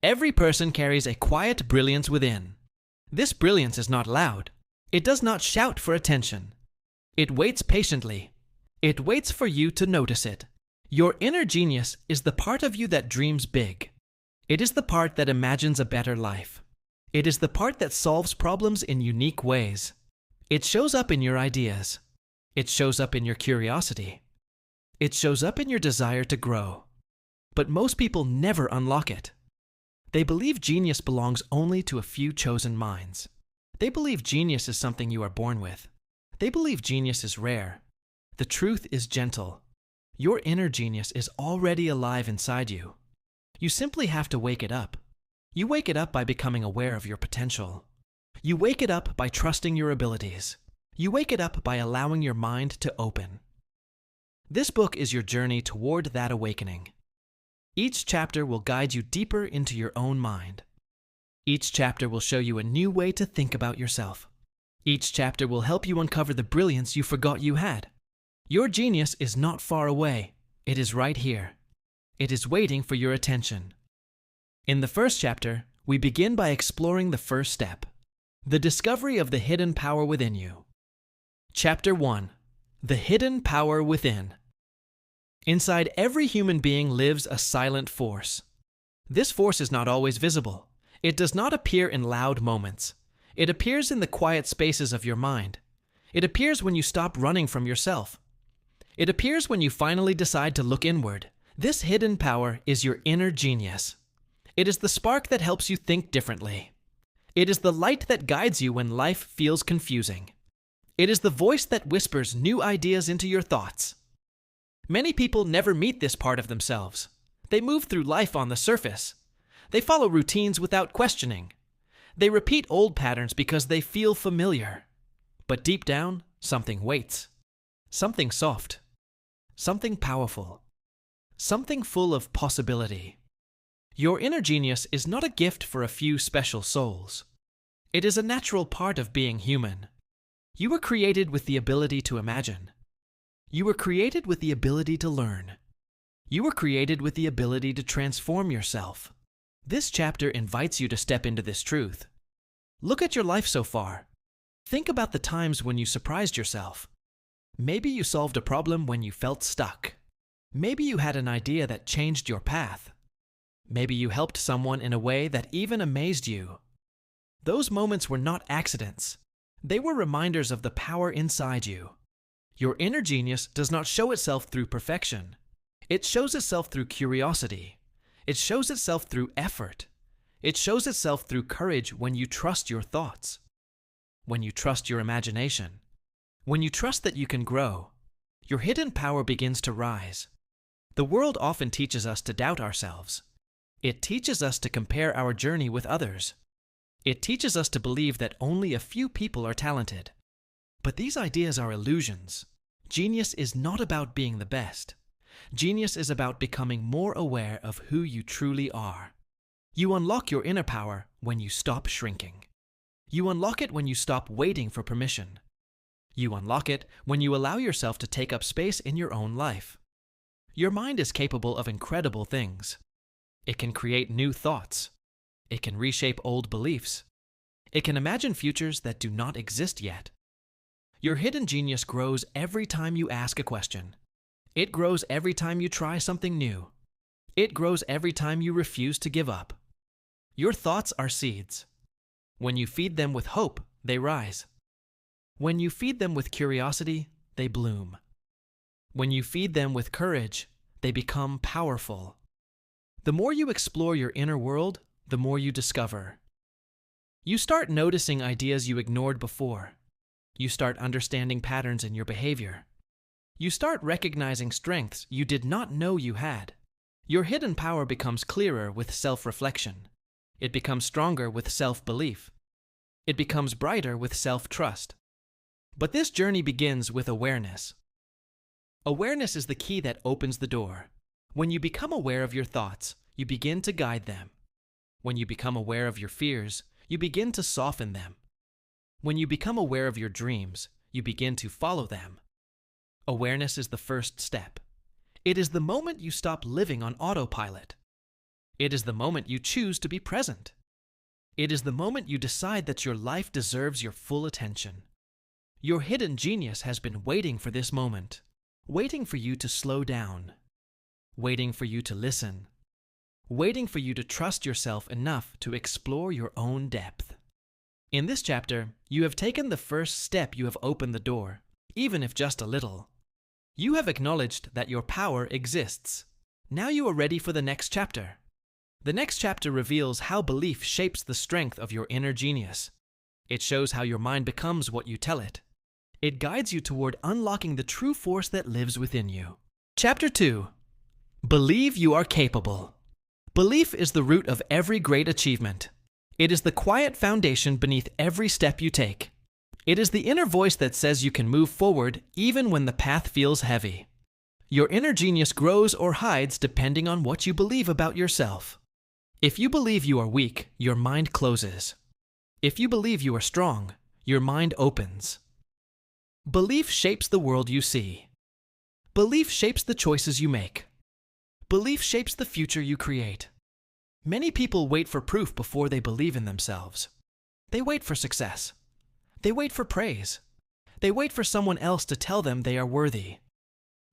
Every person carries a quiet brilliance within. This brilliance is not loud. It does not shout for attention. It waits patiently. It waits for you to notice it. Your inner genius is the part of you that dreams big. It is the part that imagines a better life. It is the part that solves problems in unique ways. It shows up in your ideas. It shows up in your curiosity. It shows up in your desire to grow. But most people never unlock it. They believe genius belongs only to a few chosen minds. They believe genius is something you are born with. They believe genius is rare. The truth is gentle. Your inner genius is already alive inside you. You simply have to wake it up. You wake it up by becoming aware of your potential. You wake it up by trusting your abilities. You wake it up by allowing your mind to open. This book is your journey toward that awakening. Each chapter will guide you deeper into your own mind. Each chapter will show you a new way to think about yourself. Each chapter will help you uncover the brilliance you forgot you had. Your genius is not far away. It is right here. It is waiting for your attention. In the first chapter, we begin by exploring the first step, the discovery of the hidden power within you. Chapter 1. The Hidden Power Within. Inside every human being lives a silent force. This force is not always visible. It does not appear in loud moments. It appears in the quiet spaces of your mind. It appears when you stop running from yourself. It appears when you finally decide to look inward. This hidden power is your inner genius. It is the spark that helps you think differently. It is the light that guides you when life feels confusing. It is the voice that whispers new ideas into your thoughts. Many people never meet this part of themselves. They move through life on the surface. They follow routines without questioning. They repeat old patterns because they feel familiar. But deep down, something waits. Something soft. Something powerful. Something full of possibility. Your inner genius is not a gift for a few special souls. It is a natural part of being human. You were created with the ability to imagine. You were created with the ability to learn. You were created with the ability to transform yourself. This chapter invites you to step into this truth. Look at your life so far. Think about the times when you surprised yourself. Maybe you solved a problem when you felt stuck. Maybe you had an idea that changed your path. Maybe you helped someone in a way that even amazed you. Those moments were not accidents. They were reminders of the power inside you. Your inner genius does not show itself through perfection. It shows itself through curiosity. It shows itself through effort. It shows itself through courage when you trust your thoughts. When you trust your imagination. When you trust that you can grow. Your hidden power begins to rise. The world often teaches us to doubt ourselves. It teaches us to compare our journey with others. It teaches us to believe that only a few people are talented. But these ideas are illusions. Genius is not about being the best. Genius is about becoming more aware of who you truly are. You unlock your inner power when you stop shrinking. You unlock it when you stop waiting for permission. You unlock it when you allow yourself to take up space in your own life. Your mind is capable of incredible things. It can create new thoughts. It can reshape old beliefs. It can imagine futures that do not exist yet. Your hidden genius grows every time you ask a question. It grows every time you try something new. It grows every time you refuse to give up. Your thoughts are seeds. When you feed them with hope, they rise. When you feed them with curiosity, they bloom. When you feed them with courage, they become powerful. The more you explore your inner world, the more you discover. You start noticing ideas you ignored before. You start understanding patterns in your behavior. You start recognizing strengths you did not know you had. Your hidden power becomes clearer with self-reflection. It becomes stronger with self-belief. It becomes brighter with self-trust. But this journey begins with awareness. Awareness is the key that opens the door. When you become aware of your thoughts, you begin to guide them. When you become aware of your fears, you begin to soften them. When you become aware of your dreams, you begin to follow them. Awareness is the first step. It is the moment you stop living on autopilot. It is the moment you choose to be present. It is the moment you decide that your life deserves your full attention. Your hidden genius has been waiting for this moment, waiting for you to slow down, waiting for you to listen, waiting for you to trust yourself enough to explore your own depth. In this chapter, you have taken the first step. You have opened the door, even if just a little. You have acknowledged that your power exists. Now you are ready for the next chapter. The next chapter reveals how belief shapes the strength of your inner genius. It shows how your mind becomes what you tell it. It guides you toward unlocking the true force that lives within you. Chapter 2. Believe you are capable. Belief is the root of every great achievement. It is the quiet foundation beneath every step you take. It is the inner voice that says you can move forward even when the path feels heavy. Your inner genius grows or hides depending on what you believe about yourself. If you believe you are weak, your mind closes. If you believe you are strong, your mind opens. Belief shapes the world you see. Belief shapes the choices you make. Belief shapes the future you create. Many people wait for proof before they believe in themselves. They wait for success. They wait for praise. They wait for someone else to tell them they are worthy.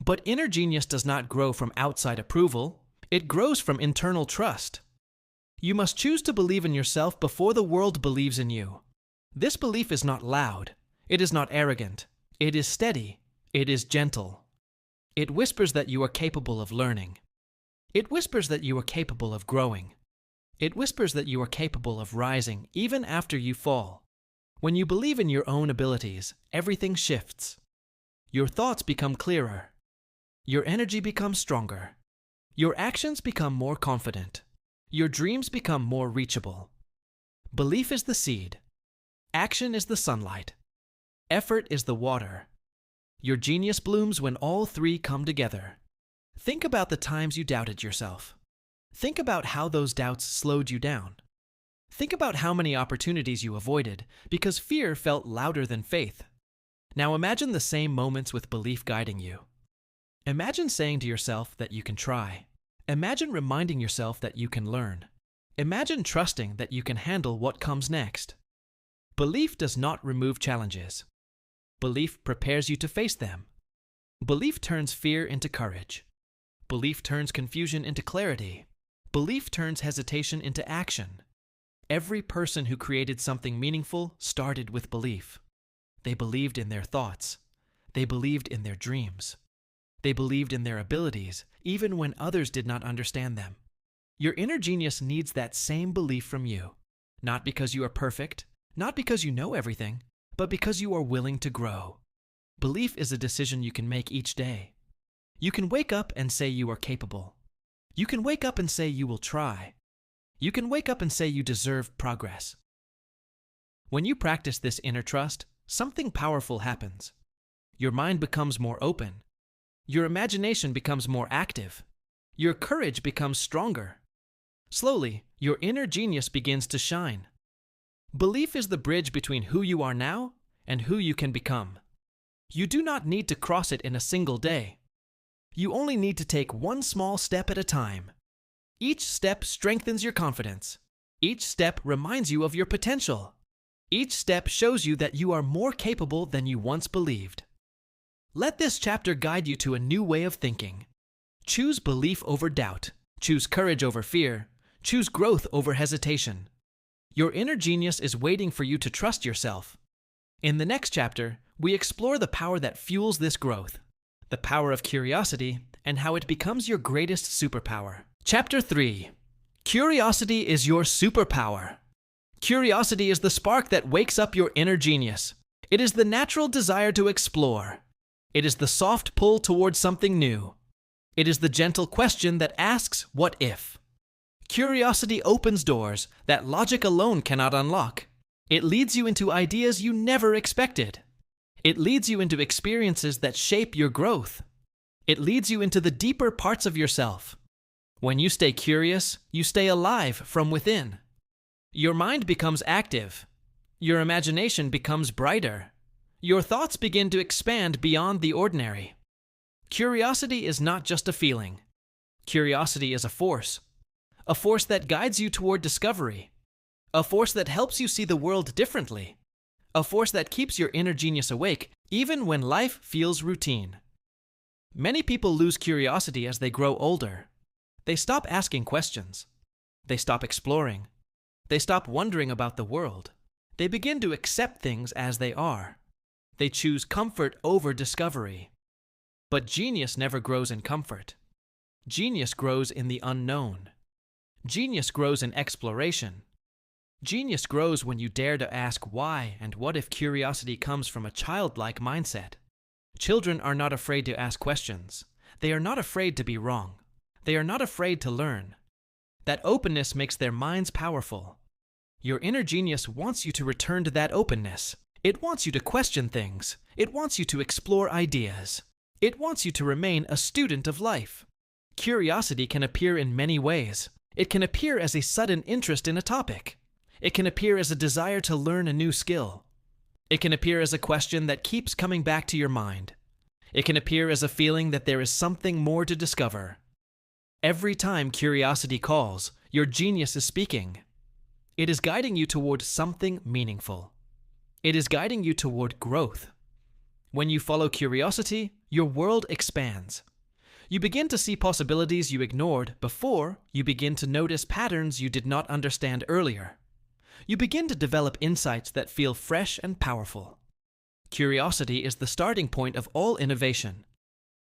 But inner genius does not grow from outside approval. It grows from internal trust. You must choose to believe in yourself before the world believes in you. This belief is not loud. It is not arrogant. It is steady. It is gentle. It whispers that you are capable of learning. It whispers that you are capable of growing. It whispers that you are capable of rising even after you fall. When you believe in your own abilities, everything shifts. Your thoughts become clearer. Your energy becomes stronger. Your actions become more confident. Your dreams become more reachable. Belief is the seed. Action is the sunlight. Effort is the water. Your genius blooms when all three come together. Think about the times you doubted yourself. Think about how those doubts slowed you down. Think about how many opportunities you avoided because fear felt louder than faith. Now imagine the same moments with belief guiding you. Imagine saying to yourself that you can try. Imagine reminding yourself that you can learn. Imagine trusting that you can handle what comes next. Belief does not remove challenges. Belief prepares you to face them. Belief turns fear into courage. Belief turns confusion into clarity. Belief turns hesitation into action. Every person who created something meaningful started with belief. They believed in their thoughts. They believed in their dreams. They believed in their abilities, even when others did not understand them. Your inner genius needs that same belief from you, not because you are perfect, not because you know everything, but because you are willing to grow. Belief is a decision you can make each day. You can wake up and say you are capable. You can wake up and say you will try. You can wake up and say you deserve progress. When you practice this inner trust, something powerful happens. Your mind becomes more open. Your imagination becomes more active. Your courage becomes stronger. Slowly, your inner genius begins to shine. Belief is the bridge between who you are now and who you can become. You do not need to cross it in a single day. You only need to take one small step at a time. Each step strengthens your confidence. Each step reminds you of your potential. Each step shows you that you are more capable than you once believed. Let this chapter guide you to a new way of thinking. Choose belief over doubt. Choose courage over fear. Choose growth over hesitation. Your inner genius is waiting for you to trust yourself. In the next chapter, we explore the power that fuels this growth, the power of curiosity, and how it becomes your greatest superpower. Chapter 3. Curiosity is your superpower. Curiosity is the spark that wakes up your inner genius. It is the natural desire to explore. It is the soft pull towards something new. It is the gentle question that asks, what if? Curiosity opens doors that logic alone cannot unlock. It leads you into ideas you never expected. It leads you into experiences that shape your growth. It leads you into the deeper parts of yourself. When you stay curious, you stay alive from within. Your mind becomes active. Your imagination becomes brighter. Your thoughts begin to expand beyond the ordinary. Curiosity is not just a feeling. Curiosity is a force a force that guides you toward discovery, a force that helps you see the world differently, a force that keeps your inner genius awake even when life feels routine. Many people lose curiosity as they grow older. They stop asking questions. They stop exploring. They stop wondering about the world. They begin to accept things as they are. They choose comfort over discovery. But genius never grows in comfort. Genius grows in the unknown. Genius grows in exploration. Genius grows when you dare to ask why and what if curiosity comes from a childlike mindset. Children are not afraid to ask questions. They are not afraid to be wrong. They are not afraid to learn. That openness makes their minds powerful. Your inner genius wants you to return to that openness. It wants you to question things. It wants you to explore ideas. It wants you to remain a student of life. Curiosity can appear in many ways. It can appear as a sudden interest in a topic. It can appear as a desire to learn a new skill. It can appear as a question that keeps coming back to your mind. It can appear as a feeling that there is something more to discover. Every time curiosity calls, your genius is speaking. It is guiding you toward something meaningful. It is guiding you toward growth. When you follow curiosity, your world expands. You begin to see possibilities you ignored before you begin to notice patterns you did not understand earlier. You begin to develop insights that feel fresh and powerful. Curiosity is the starting point of all innovation.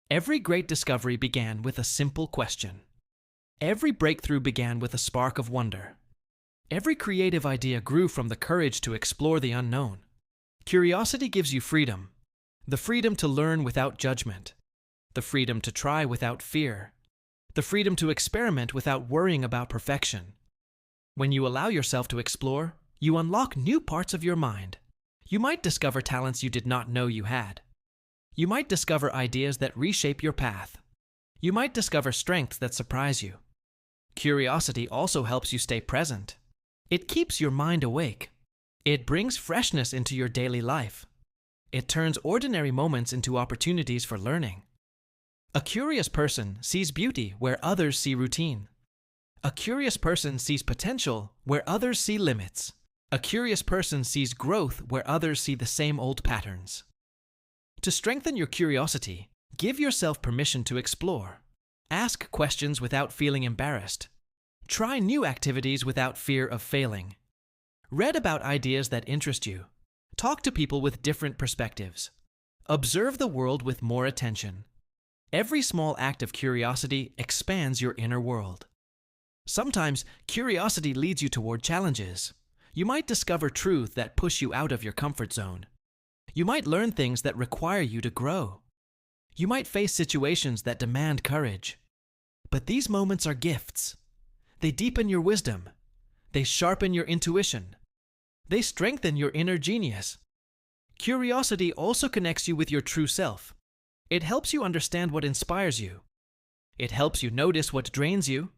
Every great discovery began with a simple question. Every breakthrough began with a spark of wonder. Every creative idea grew from the courage to explore the unknown. Curiosity gives you freedom. The freedom to learn without judgment. The freedom to try without fear. The freedom to experiment without worrying about perfection. When you allow yourself to explore, you unlock new parts of your mind. You might discover talents you did not know you had. You might discover ideas that reshape your path. You might discover strengths that surprise you. Curiosity also helps you stay present. It keeps your mind awake. It brings freshness into your daily life. It turns ordinary moments into opportunities for learning. A curious person sees beauty where others see routine. A curious person sees potential where others see limits. A curious person sees growth where others see the same old patterns. To strengthen your curiosity, give yourself permission to explore. Ask questions without feeling embarrassed. Try new activities without fear of failing. Read about ideas that interest you. Talk to people with different perspectives. Observe the world with more attention. Every small act of curiosity expands your inner world. Sometimes, curiosity leads you toward challenges. You might discover truths that push you out of your comfort zone. You might learn things that require you to grow. You might face situations that demand courage. But these moments are gifts. They deepen your wisdom. They sharpen your intuition. They strengthen your inner genius. Curiosity also connects you with your true self. It helps you understand what inspires you. It helps you notice what drains you.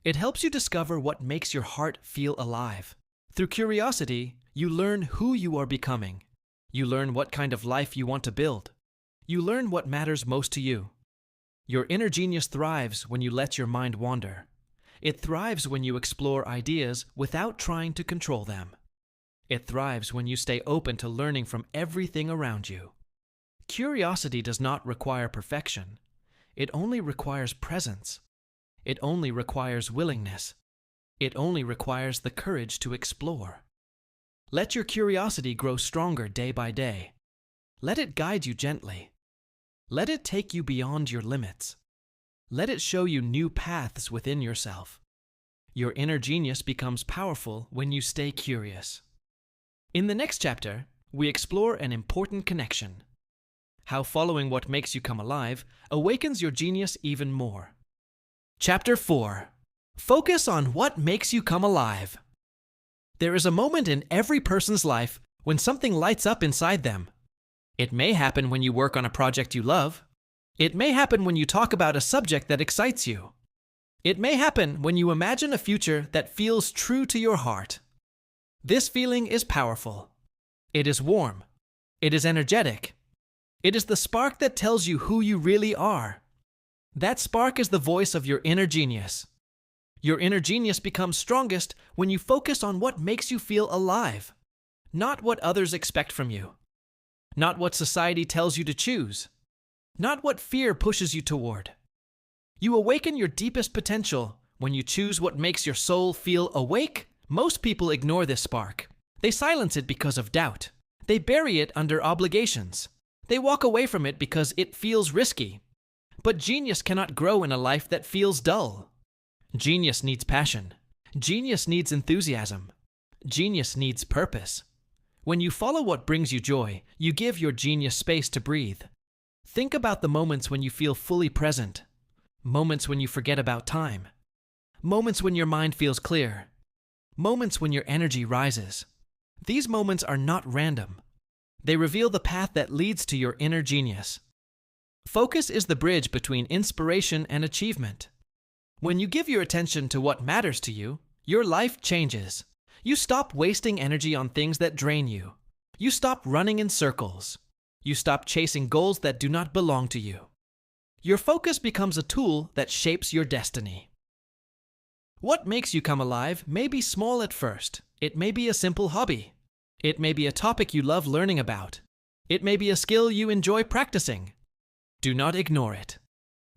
It helps you discover what makes your heart feel alive. Through curiosity, you learn who you are becoming. You learn what kind of life you want to build. You learn what matters most to you. Your inner genius thrives when you let your mind wander. It thrives when you explore ideas without trying to control them. It thrives when you stay open to learning from everything around you. Curiosity does not require perfection. It only requires presence. It only requires willingness. It only requires the courage to explore. Let your curiosity grow stronger day by day. Let it guide you gently. Let it take you beyond your limits. Let it show you new paths within yourself. Your inner genius becomes powerful when you stay curious. In the next chapter, we explore an important connection. How following what makes you come alive awakens your genius even more. Chapter 4. Focus on what makes you come alive. There is a moment in every person's life when something lights up inside them. It may happen when you work on a project you love. It may happen when you talk about a subject that excites you. It may happen when you imagine a future that feels true to your heart. This feeling is powerful. It is warm. It is energetic. It is the spark that tells you who you really are. That spark is the voice of your inner genius. Your inner genius becomes strongest when you focus on what makes you feel alive, not what others expect from you, not what society tells you to choose, not what fear pushes you toward. You awaken your deepest potential when you choose what makes your soul feel awake. Most people ignore this spark. They silence it because of doubt. They bury it under obligations. They walk away from it because it feels risky. But genius cannot grow in a life that feels dull. Genius needs passion. Genius needs enthusiasm. Genius needs purpose. When you follow what brings you joy, you give your genius space to breathe. Think about the moments when you feel fully present. Moments when you forget about time. Moments when your mind feels clear. Moments when your energy rises. These moments are not random. They reveal the path that leads to your inner genius. Focus is the bridge between inspiration and achievement. When you give your attention to what matters to you, your life changes. You stop wasting energy on things that drain you. You stop running in circles. You stop chasing goals that do not belong to you. Your focus becomes a tool that shapes your destiny. What makes you come alive may be small at first. It may be a simple hobby. It may be a topic you love learning about. It may be a skill you enjoy practicing. Do not ignore it.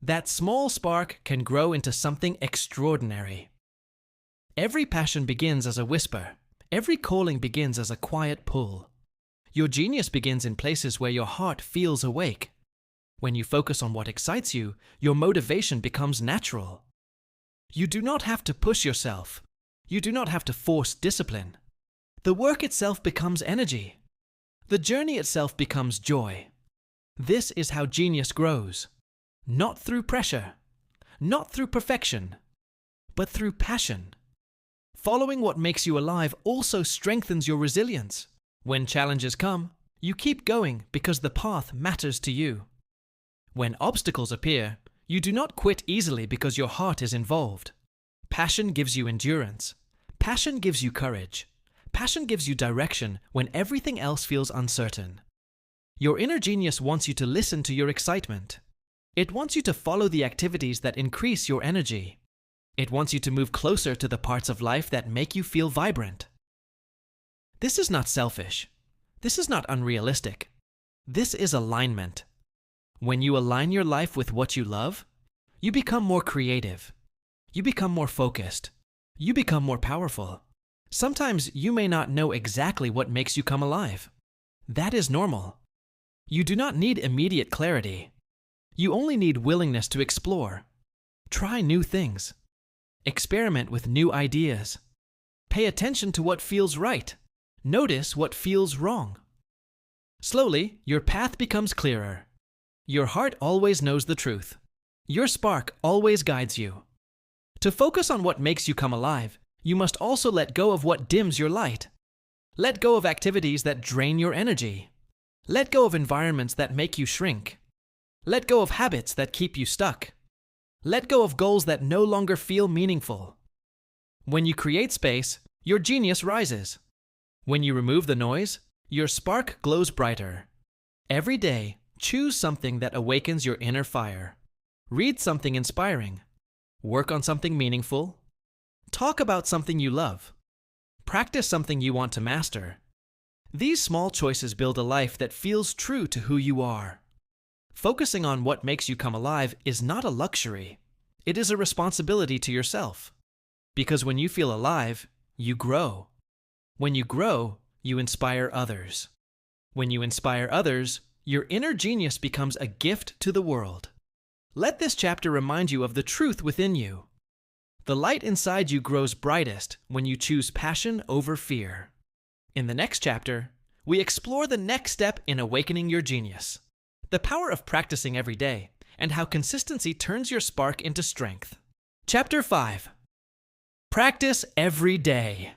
That small spark can grow into something extraordinary. Every passion begins as a whisper. Every calling begins as a quiet pull. Your genius begins in places where your heart feels awake. When you focus on what excites you, your motivation becomes natural. You do not have to push yourself. You do not have to force discipline. The work itself becomes energy. The journey itself becomes joy. This is how genius grows. Not through pressure, not through perfection, but through passion. Following what makes you alive also strengthens your resilience. When challenges come, you keep going because the path matters to you. When obstacles appear, you do not quit easily because your heart is involved. Passion gives you endurance. Passion gives you courage. Passion gives you direction when everything else feels uncertain. Your inner genius wants you to listen to your excitement. It wants you to follow the activities that increase your energy. It wants you to move closer to the parts of life that make you feel vibrant. This is not selfish. This is not unrealistic. This is alignment. When you align your life with what you love, you become more creative. You become more focused. You become more powerful. Sometimes you may not know exactly what makes you come alive. That is normal. You do not need immediate clarity. You only need willingness to explore. Try new things. Experiment with new ideas. Pay attention to what feels right. Notice what feels wrong. Slowly, your path becomes clearer. Your heart always knows the truth. Your spark always guides you. To focus on what makes you come alive, you must also let go of what dims your light. Let go of activities that drain your energy. Let go of environments that make you shrink. Let go of habits that keep you stuck. Let go of goals that no longer feel meaningful. When you create space, your genius rises. When you remove the noise, your spark glows brighter. Every day, choose something that awakens your inner fire. Read something inspiring. Work on something meaningful. Talk about something you love. Practice something you want to master. These small choices build a life that feels true to who you are. Focusing on what makes you come alive is not a luxury. It is a responsibility to yourself. Because when you feel alive, you grow. When you grow, you inspire others. When you inspire others, your inner genius becomes a gift to the world. Let this chapter remind you of the truth within you. The light inside you grows brightest when you choose passion over fear. In the next chapter, we explore the next step in awakening your genius. The power of practicing every day, and how consistency turns your spark into strength. Chapter 5. Practice every day.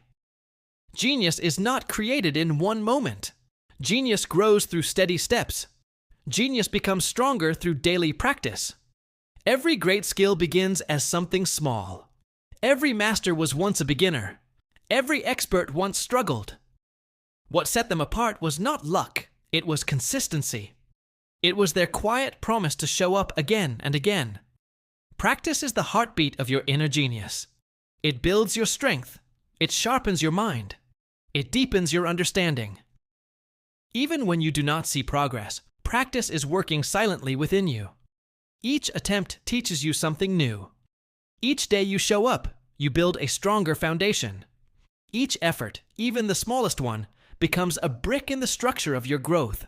Genius is not created in one moment. Genius grows through steady steps. Genius becomes stronger through daily practice. Every great skill begins as something small. Every master was once a beginner. Every expert once struggled. What set them apart was not luck, it was consistency. It was their quiet promise to show up again and again. Practice is the heartbeat of your inner genius. It builds your strength. It sharpens your mind. It deepens your understanding. Even when you do not see progress, practice is working silently within you. Each attempt teaches you something new. Each day you show up, you build a stronger foundation. Each effort, even the smallest one, becomes a brick in the structure of your growth.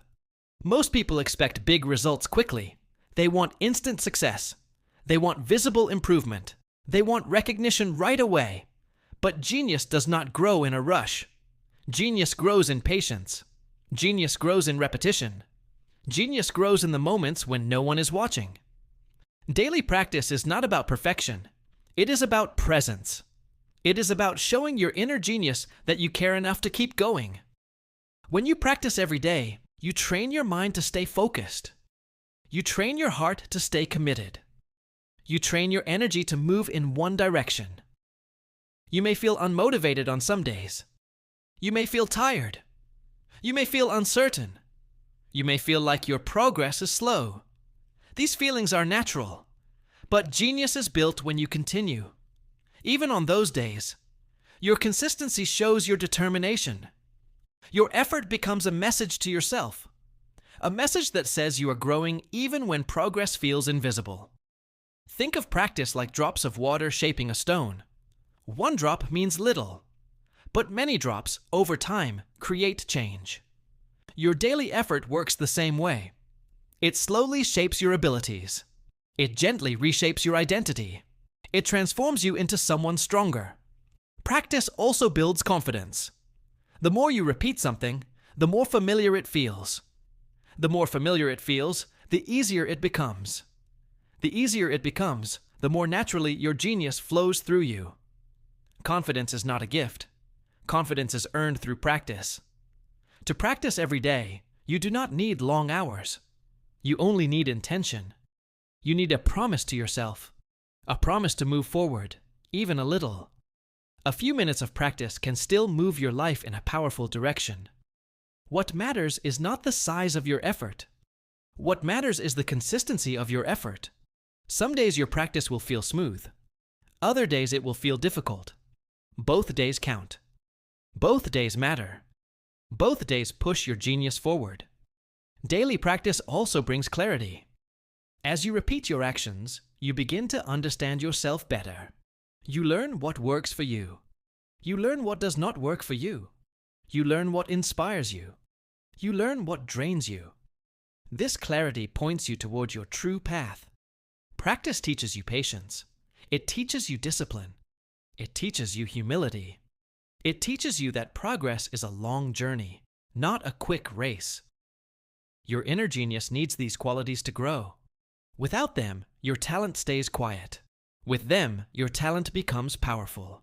Most people expect big results quickly. They want instant success. They want visible improvement. They want recognition right away. But genius does not grow in a rush. Genius grows in patience. Genius grows in repetition. Genius grows in the moments when no one is watching. Daily practice is not about perfection. It is about presence. It is about showing your inner genius that you care enough to keep going. When you practice every day, you train your mind to stay focused. You train your heart to stay committed. You train your energy to move in one direction. You may feel unmotivated on some days. You may feel tired. You may feel uncertain. You may feel like your progress is slow. These feelings are natural, but genius is built when you continue. Even on those days, your consistency shows your determination. Your effort becomes a message to yourself, a message that says you are growing even when progress feels invisible. Think of practice like drops of water shaping a stone. One drop means little, but many drops, over time, create change. Your daily effort works the same way. It slowly shapes your abilities. It gently reshapes your identity. It transforms you into someone stronger. Practice also builds confidence. The more you repeat something, the more familiar it feels. The more familiar it feels, the easier it becomes. The easier it becomes, the more naturally your genius flows through you. Confidence is not a gift. Confidence is earned through practice. To practice every day, you do not need long hours. You only need intention. You need a promise to yourself, a promise to move forward, even a little. A few minutes of practice can still move your life in a powerful direction. What matters is not the size of your effort. What matters is the consistency of your effort. Some days your practice will feel smooth. Other days it will feel difficult. Both days count. Both days matter. Both days push your genius forward. Daily practice also brings clarity. As you repeat your actions, you begin to understand yourself better. You learn what works for you. You learn what does not work for you. You learn what inspires you. You learn what drains you. This clarity points you toward your true path. Practice teaches you patience. It teaches you discipline. It teaches you humility. It teaches you that progress is a long journey, not a quick race. Your inner genius needs these qualities to grow. Without them, your talent stays quiet. With them, your talent becomes powerful.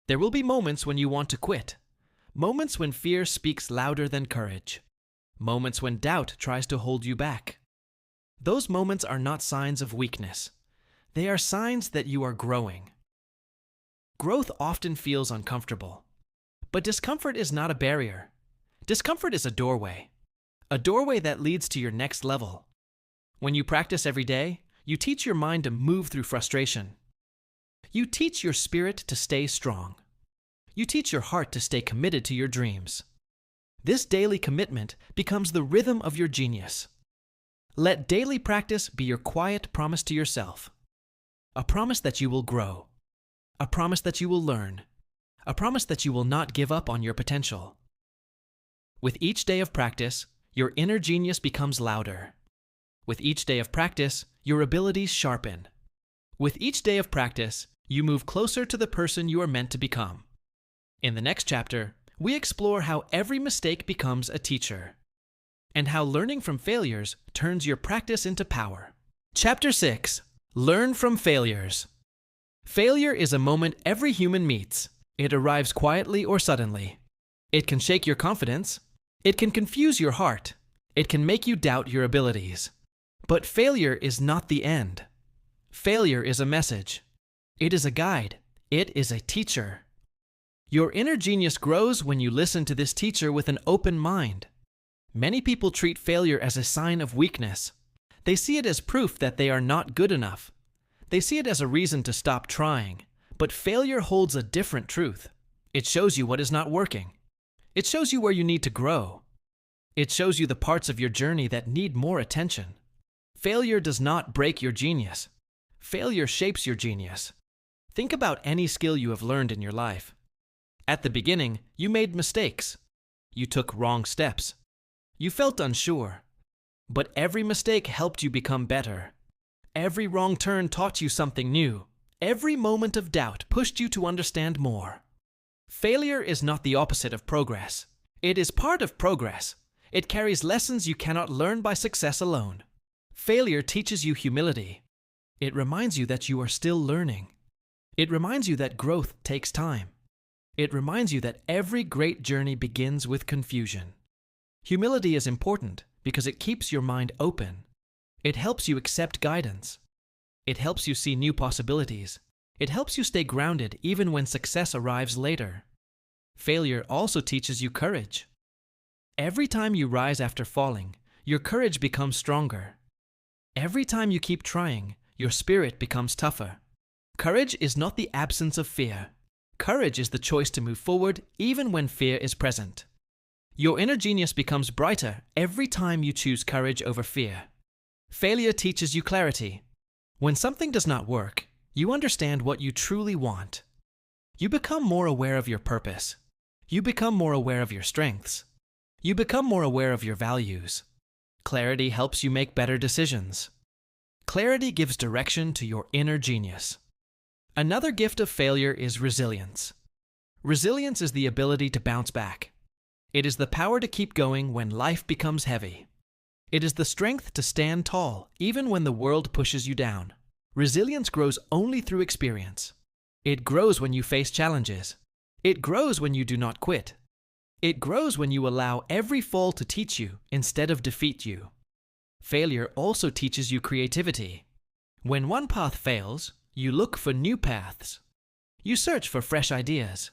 There will be moments when you want to quit. Moments when fear speaks louder than courage. Moments when doubt tries to hold you back. Those moments are not signs of weakness. They are signs that you are growing. Growth often feels uncomfortable. But discomfort is not a barrier. Discomfort is a doorway that leads to your next level. When you practice every day, you teach your mind to move through frustration. You teach your spirit to stay strong. You teach your heart to stay committed to your dreams. This daily commitment becomes the rhythm of your genius. Let daily practice be your quiet promise to yourself. A promise that you will grow. A promise that you will learn. A promise that you will not give up on your potential. With each day of practice, your inner genius becomes louder. With each day of practice, your abilities sharpen. With each day of practice, you move closer to the person you are meant to become. In the next chapter, we explore how every mistake becomes a teacher, and how learning from failures turns your practice into power. Chapter 6. Learn from failures. Failure is a moment every human meets. It arrives quietly or suddenly. It can shake your confidence. It can confuse your heart. It can make you doubt your abilities. But failure is not the end. Failure is a message. It is a guide. It is a teacher. Your inner genius grows when you listen to this teacher with an open mind. Many people treat failure as a sign of weakness. They see it as proof that they are not good enough. They see it as a reason to stop trying. But failure holds a different truth. It shows you what is not working. It shows you where you need to grow. It shows you the parts of your journey that need more attention. Failure does not break your genius. Failure shapes your genius. Think about any skill you have learned in your life. At the beginning, you made mistakes. You took wrong steps. You felt unsure. But every mistake helped you become better. Every wrong turn taught you something new. Every moment of doubt pushed you to understand more. Failure is not the opposite of progress. It is part of progress. It carries lessons you cannot learn by success alone. Failure teaches you humility. It reminds you that you are still learning. It reminds you that growth takes time. It reminds you that every great journey begins with confusion. Humility is important because it keeps your mind open. It helps you accept guidance. It helps you see new possibilities. It helps you stay grounded even when success arrives later. Failure also teaches you courage. Every time you rise after falling, your courage becomes stronger. Every time you keep trying, your spirit becomes tougher. Courage is not the absence of fear. Courage is the choice to move forward even when fear is present. Your inner genius becomes brighter every time you choose courage over fear. Failure teaches you clarity. When something does not work, you understand what you truly want. You become more aware of your purpose. You become more aware of your strengths. You become more aware of your values. Clarity helps you make better decisions. Clarity gives direction to your inner genius. Another gift of failure is resilience. Resilience is the ability to bounce back. It is the power to keep going when life becomes heavy. It is the strength to stand tall even when the world pushes you down. Resilience grows only through experience. It grows when you face challenges. It grows when you do not quit. It grows when you allow every fall to teach you instead of defeat you. Failure also teaches you creativity. When one path fails, you look for new paths. You search for fresh ideas.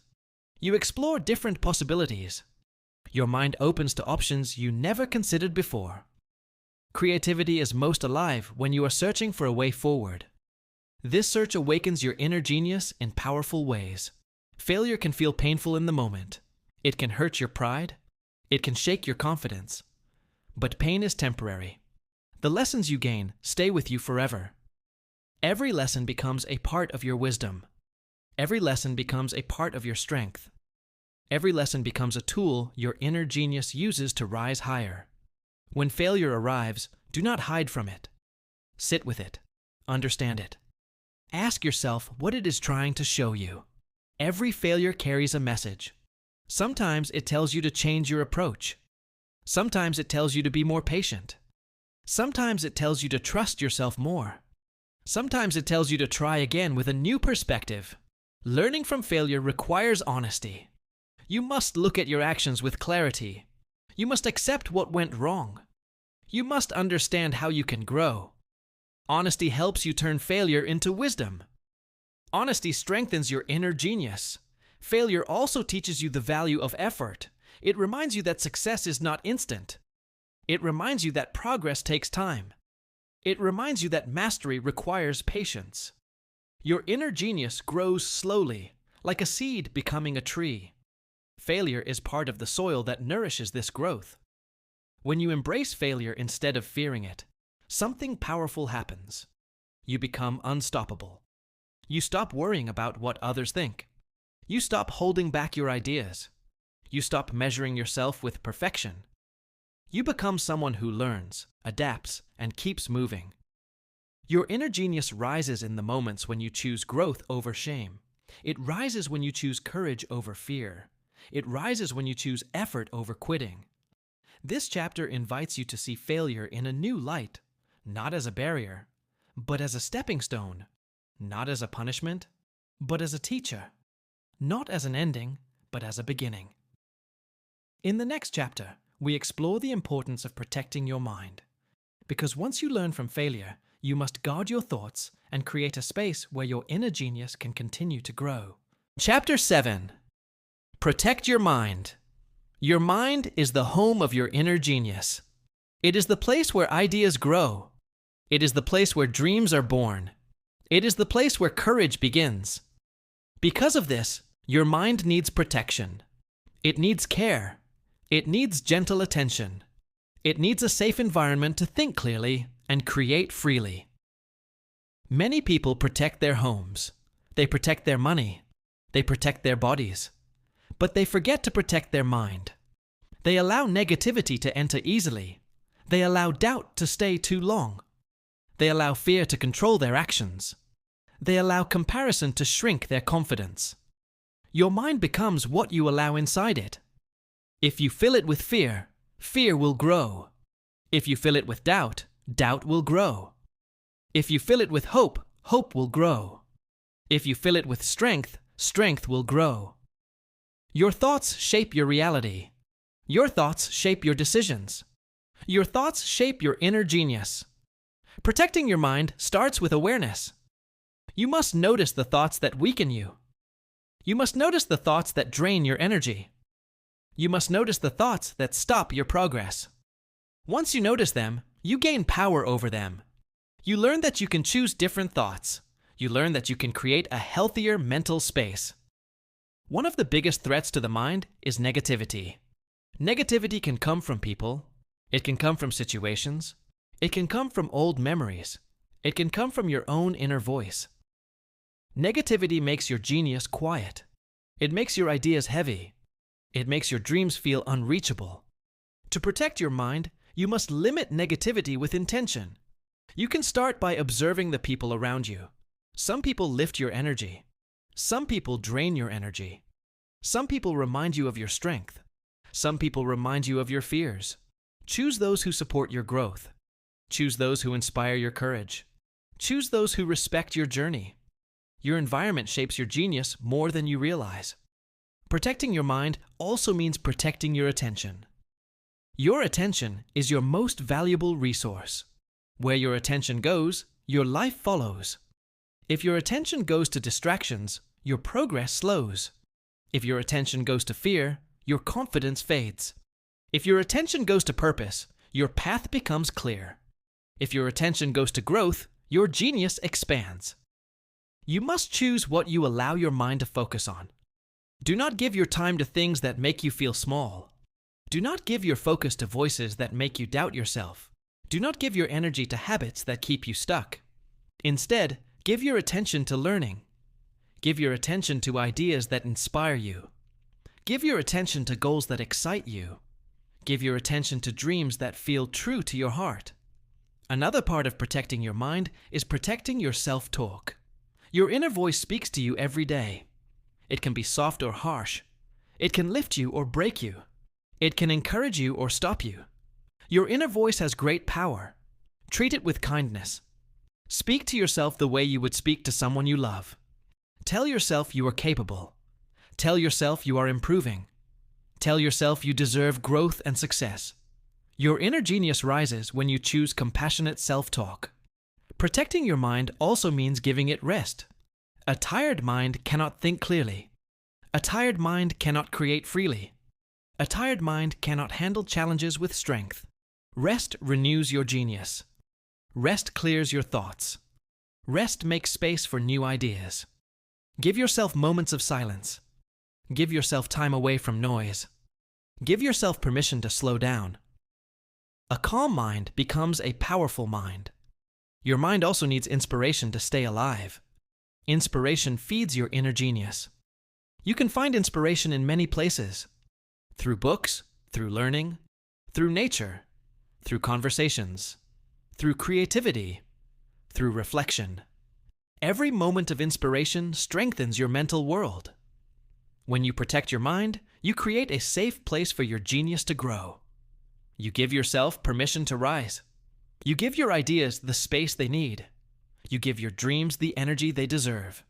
You explore different possibilities. Your mind opens to options you never considered before. Creativity is most alive when you are searching for a way forward. This search awakens your inner genius in powerful ways. Failure can feel painful in the moment. It can hurt your pride. It can shake your confidence. But pain is temporary. The lessons you gain stay with you forever. Every lesson becomes a part of your wisdom. Every lesson becomes a part of your strength. Every lesson becomes a tool your inner genius uses to rise higher. When failure arrives, do not hide from it. Sit with it. Understand it. Ask yourself what it is trying to show you. Every failure carries a message. Sometimes it tells you to change your approach. Sometimes it tells you to be more patient. Sometimes it tells you to trust yourself more. Sometimes it tells you to try again with a new perspective. Learning from failure requires honesty. You must look at your actions with clarity. You must accept what went wrong. You must understand how you can grow. Honesty helps you turn failure into wisdom. Honesty strengthens your inner genius. Failure also teaches you the value of effort. It reminds you that success is not instant. It reminds you that progress takes time. It reminds you that mastery requires patience. Your inner genius grows slowly, like a seed becoming a tree. Failure is part of the soil that nourishes this growth. When you embrace failure instead of fearing it, something powerful happens. You become unstoppable. You stop worrying about what others think. You stop holding back your ideas. You stop measuring yourself with perfection. You become someone who learns, adapts, and keeps moving. Your inner genius rises in the moments when you choose growth over shame. It rises when you choose courage over fear. It rises when you choose effort over quitting. This chapter invites you to see failure in a new light, not as a barrier, but as a stepping stone, not as a punishment, but as a teacher, not as an ending, but as a beginning. In the next chapter, we explore the importance of protecting your mind. Because once you learn from failure, you must guard your thoughts and create a space where your inner genius can continue to grow. Chapter 7. Protect your mind. Your mind is the home of your inner genius. It is the place where ideas grow. It is the place where dreams are born. It is the place where courage begins. Because of this, your mind needs protection. It needs care. It needs gentle attention. It needs a safe environment to think clearly and create freely. Many people protect their homes. They protect their money. They protect their bodies. But they forget to protect their mind. They allow negativity to enter easily. They allow doubt to stay too long. They allow fear to control their actions. They allow comparison to shrink their confidence. Your mind becomes what you allow inside it. If you fill it with fear, fear will grow. If you fill it with doubt, doubt will grow. If you fill it with hope, hope will grow. If you fill it with strength, strength will grow. Your thoughts shape your reality. Your thoughts shape your decisions. Your thoughts shape your inner genius. Protecting your mind starts with awareness. You must notice the thoughts that weaken you. You must notice the thoughts that drain your energy. You must notice the thoughts that stop your progress. Once you notice them, you gain power over them. You learn that you can choose different thoughts. You learn that you can create a healthier mental space. One of the biggest threats to the mind is negativity. Negativity can come from people. It can come from situations. It can come from old memories. It can come from your own inner voice. Negativity makes your genius quiet. It makes your ideas heavy. It makes your dreams feel unreachable. To protect your mind, you must limit negativity with intention. You can start by observing the people around you. Some people lift your energy. Some people drain your energy. Some people remind you of your strength. Some people remind you of your fears. Choose those who support your growth. Choose those who inspire your courage. Choose those who respect your journey. Your environment shapes your genius more than you realize. Protecting your mind also means protecting your attention. Your attention is your most valuable resource. Where your attention goes, your life follows. If your attention goes to distractions, your progress slows. If your attention goes to fear, your confidence fades. If your attention goes to purpose, your path becomes clear. If your attention goes to growth, your genius expands. You must choose what you allow your mind to focus on. Do not give your time to things that make you feel small. Do not give your focus to voices that make you doubt yourself. Do not give your energy to habits that keep you stuck. Instead, give your attention to learning. Give your attention to ideas that inspire you. Give your attention to goals that excite you. Give your attention to dreams that feel true to your heart. Another part of protecting your mind is protecting your self-talk. Your inner voice speaks to you every day. It can be soft or harsh. It can lift you or break you. It can encourage you or stop you. Your inner voice has great power. Treat it with kindness. Speak to yourself the way you would speak to someone you love. Tell yourself you are capable. Tell yourself you are improving. Tell yourself you deserve growth and success. Your inner genius rises when you choose compassionate self-talk. Protecting your mind also means giving it rest. A tired mind cannot think clearly. A tired mind cannot create freely. A tired mind cannot handle challenges with strength. Rest renews your genius. Rest clears your thoughts. Rest makes space for new ideas. Give yourself moments of silence. Give yourself time away from noise. Give yourself permission to slow down. A calm mind becomes a powerful mind. Your mind also needs inspiration to stay alive. Inspiration feeds your inner genius. You can find inspiration in many places. Through books, through learning, through nature, through conversations, through creativity, through reflection. Every moment of inspiration strengthens your mental world. When you protect your mind, you create a safe place for your genius to grow. You give yourself permission to rise. You give your ideas the space they need. You give your dreams the energy they deserve.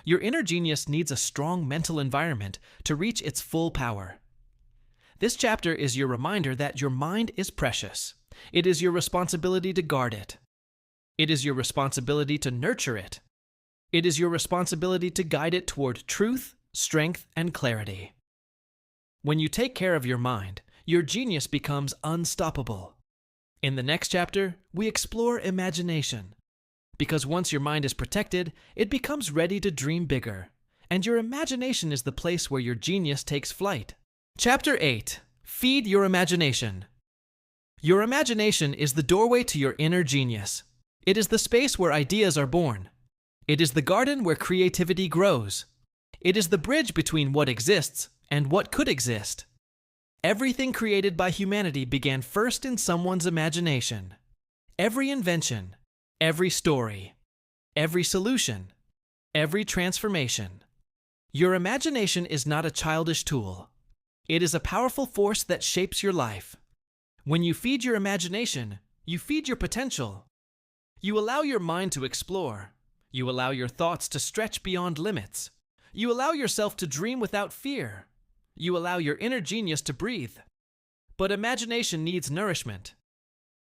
Your inner genius needs a strong mental environment to reach its full power. This chapter is your reminder that your mind is precious. It is your responsibility to guard it. It is your responsibility to nurture it. It is your responsibility to guide it toward truth, strength, and clarity. When you take care of your mind, your genius becomes unstoppable. In the next chapter, we explore imagination. Because once your mind is protected, it becomes ready to dream bigger. and your imagination is the place where your genius takes flight. Chapter 8. Feed your imagination. Your imagination is the doorway to your inner genius. It is the space where ideas are born. It is the garden where creativity grows. It is the bridge between what exists and what could exist. Everything created by humanity began first in someone's imagination. Every invention, every story, every solution, every transformation. Your imagination is not a childish tool. It is a powerful force that shapes your life. When you feed your imagination, you feed your potential. You allow your mind to explore. You allow your thoughts to stretch beyond limits. You allow yourself to dream without fear. You allow your inner genius to breathe. But imagination needs nourishment.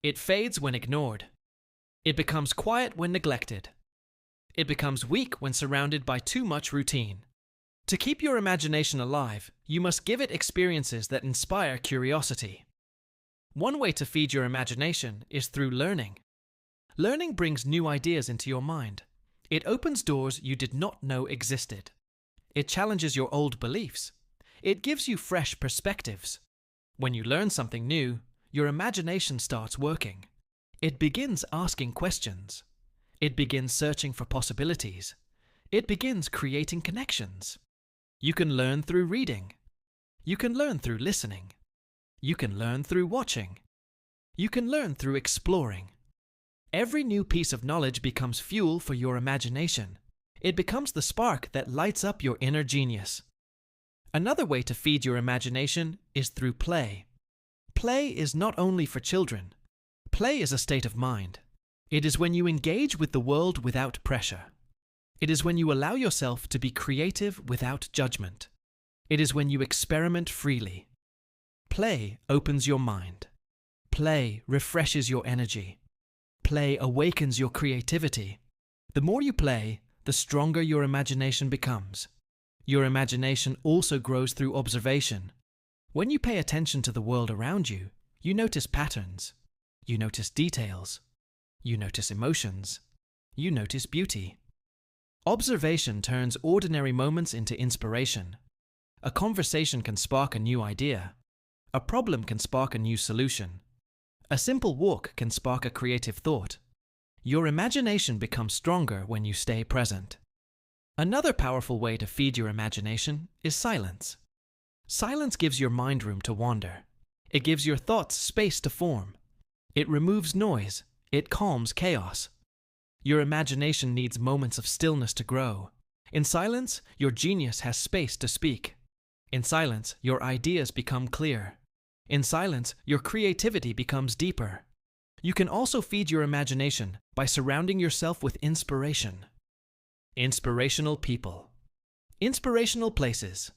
It fades when ignored. It becomes quiet when neglected. It becomes weak when surrounded by too much routine. To keep your imagination alive, you must give it experiences that inspire curiosity. One way to feed your imagination is through learning. Learning brings new ideas into your mind. It opens doors you did not know existed. It challenges your old beliefs. It gives you fresh perspectives. When you learn something new, your imagination starts working. It begins asking questions. It begins searching for possibilities. It begins creating connections. You can learn through reading. You can learn through listening. You can learn through watching. You can learn through exploring. Every new piece of knowledge becomes fuel for your imagination. It becomes the spark that lights up your inner genius. Another way to feed your imagination is through play. Play is not only for children. Play is a state of mind. It is when you engage with the world without pressure. It is when you allow yourself to be creative without judgment. It is when you experiment freely. Play opens your mind. Play refreshes your energy. Play awakens your creativity. The more you play, the stronger your imagination becomes. Your imagination also grows through observation. When you pay attention to the world around you, you notice patterns. You notice details. You notice emotions. You notice beauty. Observation turns ordinary moments into inspiration. A conversation can spark a new idea. A problem can spark a new solution. A simple walk can spark a creative thought. Your imagination becomes stronger when you stay present. Another powerful way to feed your imagination is silence. Silence gives your mind room to wander. It gives your thoughts space to form. It removes noise. It calms chaos. Your imagination needs moments of stillness to grow. In silence, your genius has space to speak. In silence, your ideas become clear. In silence, your creativity becomes deeper. You can also feed your imagination by surrounding yourself with inspiration. Inspirational people. Inspirational places.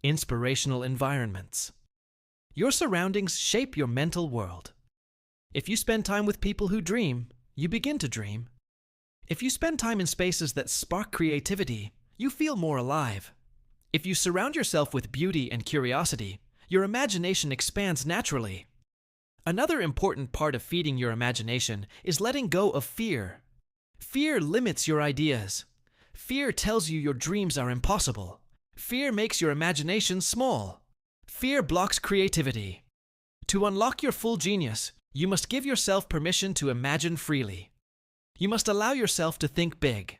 Inspirational environments. Your surroundings shape your mental world. If you spend time with people who dream, you begin to dream. If you spend time in spaces that spark creativity, you feel more alive. If you surround yourself with beauty and curiosity, your imagination expands naturally. Another important part of feeding your imagination is letting go of fear. Fear limits your ideas. Fear tells you your dreams are impossible. Fear makes your imagination small. Fear blocks creativity. To unlock your full genius, you must give yourself permission to imagine freely. You must allow yourself to think big.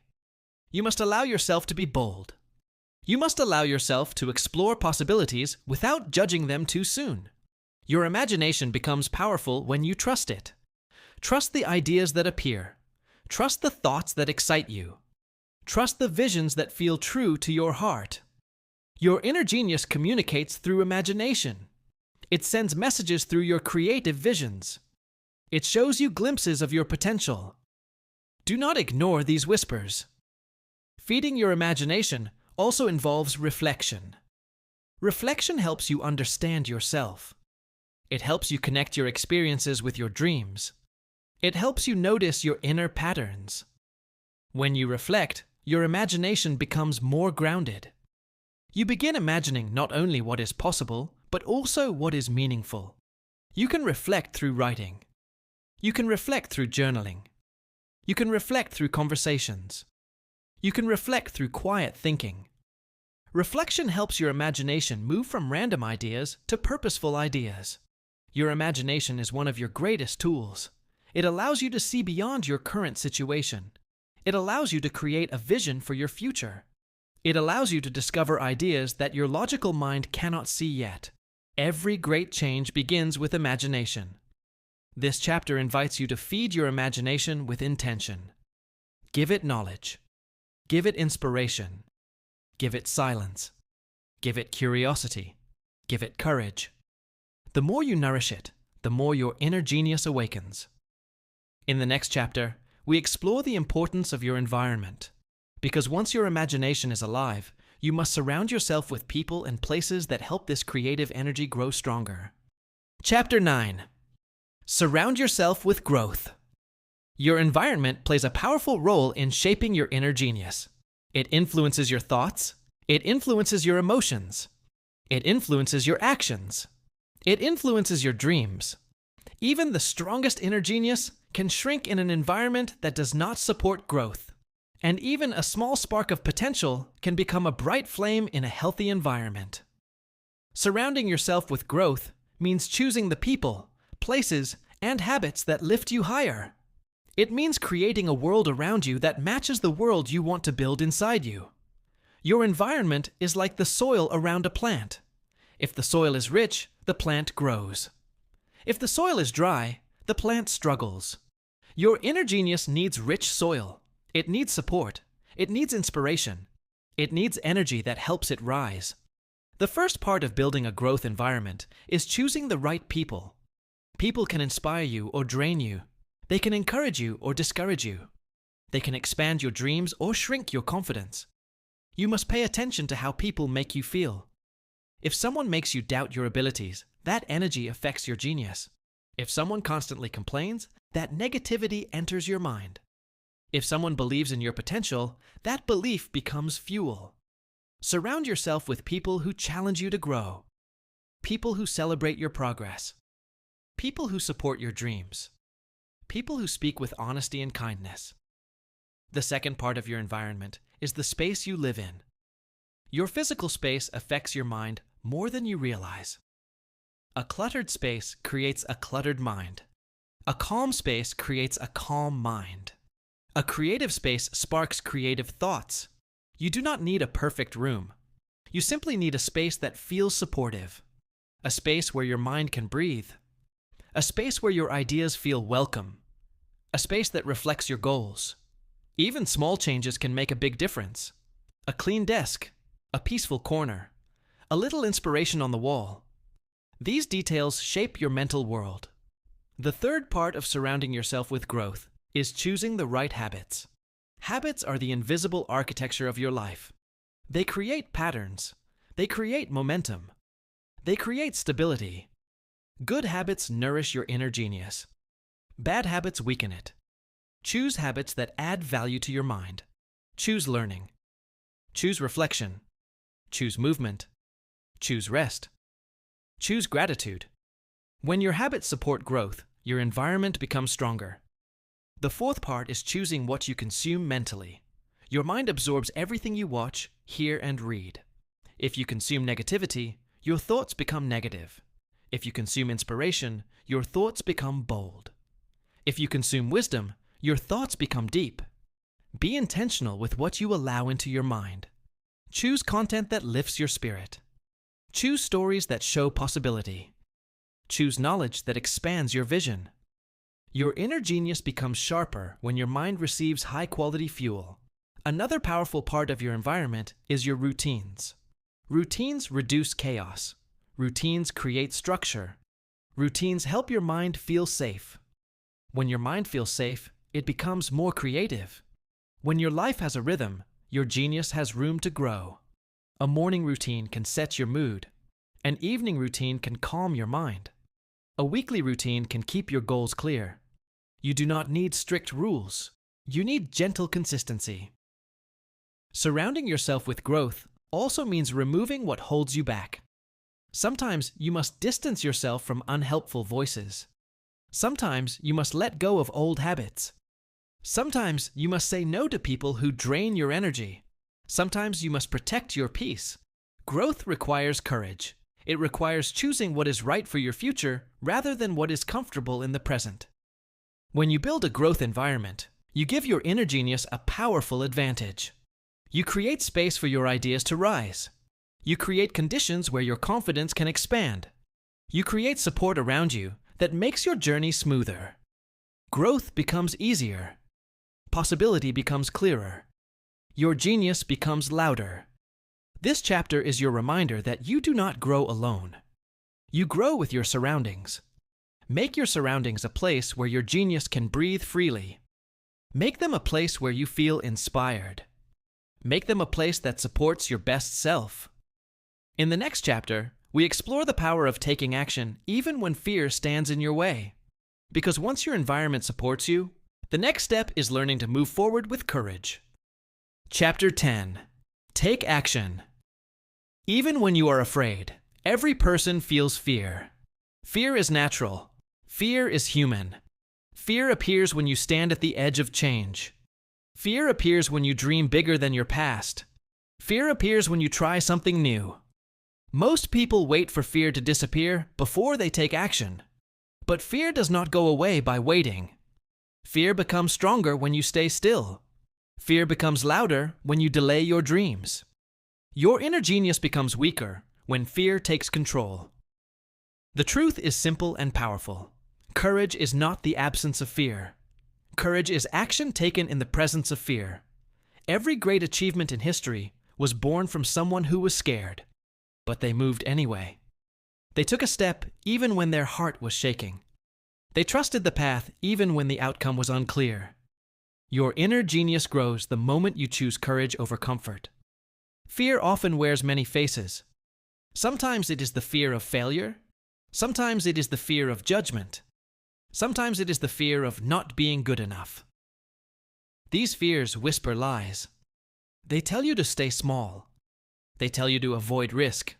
You must allow yourself to be bold. You must allow yourself to explore possibilities without judging them too soon. Your imagination becomes powerful when you trust it. Trust the ideas that appear. Trust the thoughts that excite you. Trust the visions that feel true to your heart. Your inner genius communicates through imagination. It sends messages through your creative visions. It shows you glimpses of your potential. Do not ignore these whispers. Feeding your imagination also involves reflection. Reflection helps you understand yourself. It helps you connect your experiences with your dreams. It helps you notice your inner patterns. When you reflect, your imagination becomes more grounded. You begin imagining not only what is possible, but also what is meaningful. You can reflect through writing. You can reflect through journaling. You can reflect through conversations. You can reflect through quiet thinking. Reflection helps your imagination move from random ideas to purposeful ideas. Your imagination is one of your greatest tools. It allows you to see beyond your current situation. It allows you to create a vision for your future. It allows you to discover ideas that your logical mind cannot see yet. Every great change begins with imagination. This chapter invites you to feed your imagination with intention. Give it knowledge. Give it inspiration. Give it silence. Give it curiosity. Give it courage. The more you nourish it, the more your inner genius awakens. In the next chapter, we explore the importance of your environment. Because once your imagination is alive, you must surround yourself with people and places that help this creative energy grow stronger. Chapter 9. Surround yourself with growth. Your environment plays a powerful role in shaping your inner genius. It influences your thoughts. It influences your emotions. It influences your actions. It influences your dreams. Even the strongest inner genius can shrink in an environment that does not support growth. And even a small spark of potential can become a bright flame in a healthy environment. Surrounding yourself with growth means choosing the people, places, and habits that lift you higher. It means creating a world around you that matches the world you want to build inside you. Your environment is like the soil around a plant. If the soil is rich, the plant grows. If the soil is dry, the plant struggles. Your inner genius needs rich soil. It needs support. It needs inspiration. It needs energy that helps it rise. The first part of building a growth environment is choosing the right people. People can inspire you or drain you. They can encourage you or discourage you. They can expand your dreams or shrink your confidence. You must pay attention to how people make you feel. If someone makes you doubt your abilities, that energy affects your genius. If someone constantly complains, that negativity enters your mind. If someone believes in your potential, that belief becomes fuel. Surround yourself with people who challenge you to grow. People who celebrate your progress. People who support your dreams. People who speak with honesty and kindness. The second part of your environment is the space you live in. Your physical space affects your mind more than you realize. A cluttered space creates a cluttered mind. A calm space creates a calm mind. A creative space sparks creative thoughts. You do not need a perfect room. You simply need a space that feels supportive. A space where your mind can breathe. A space where your ideas feel welcome. A space that reflects your goals. Even small changes can make a big difference. A clean desk, a peaceful corner, a little inspiration on the wall. These details shape your mental world. The third part of surrounding yourself with growth is choosing the right habits. Habits are the invisible architecture of your life. They create patterns. They create momentum. They create stability. Good habits nourish your inner genius. Bad habits weaken it. Choose habits that add value to your mind. Choose learning. Choose reflection. Choose movement. Choose rest. Choose gratitude. When your habits support growth, your environment becomes stronger. The fourth part is choosing what you consume mentally. Your mind absorbs everything you watch, hear, and read. If you consume negativity, your thoughts become negative. If you consume inspiration, your thoughts become bold. If you consume wisdom, your thoughts become deep. Be intentional with what you allow into your mind. Choose content that lifts your spirit. Choose stories that show possibility. Choose knowledge that expands your vision. Your inner genius becomes sharper when your mind receives high-quality fuel. Another powerful part of your environment is your routines. Routines reduce chaos. Routines create structure. Routines help your mind feel safe. When your mind feels safe, it becomes more creative. When your life has a rhythm, your genius has room to grow. A morning routine can set your mood. An evening routine can calm your mind. A weekly routine can keep your goals clear. You do not need strict rules. You need gentle consistency. Surrounding yourself with growth also means removing what holds you back. Sometimes you must distance yourself from unhelpful voices. Sometimes you must let go of old habits. Sometimes you must say no to people who drain your energy. Sometimes you must protect your peace Growth requires courage. It requires choosing what is right for your future rather than what is comfortable in the present. When you build a growth environment, you give your inner genius a powerful advantage. You create space for your ideas to rise. You create conditions where your confidence can expand. You create support around you that makes your journey smoother. Growth becomes easier. Possibility becomes clearer. Your genius becomes louder. This chapter is your reminder that you do not grow alone. You grow with your surroundings. Make your surroundings a place where your genius can breathe freely. Make them a place where you feel inspired. Make them a place that supports your best self. In the next chapter, we explore the power of taking action even when fear stands in your way. Because once your environment supports you, the next step is learning to move forward with courage. Chapter 10. Take action. Even when you are afraid, every person feels fear. Fear is natural. Fear is human. Fear appears when you stand at the edge of change. Fear appears when you dream bigger than your past. Fear appears when you try something new. Most people wait for fear to disappear before they take action. But fear does not go away by waiting. Fear becomes stronger when you stay still. Fear becomes louder when you delay your dreams. Your inner genius becomes weaker when fear takes control. The truth is simple and powerful. Courage is not the absence of fear. Courage is action taken in the presence of fear. Every great achievement in history was born from someone who was scared, but they moved anyway. They took a step even when their heart was shaking. They trusted the path even when the outcome was unclear. Your inner genius grows the moment you choose courage over comfort. Fear often wears many faces. Sometimes it is the fear of failure. Sometimes it is the fear of judgment. Sometimes it is the fear of not being good enough. These fears whisper lies. They tell you to stay small. They tell you to avoid risk.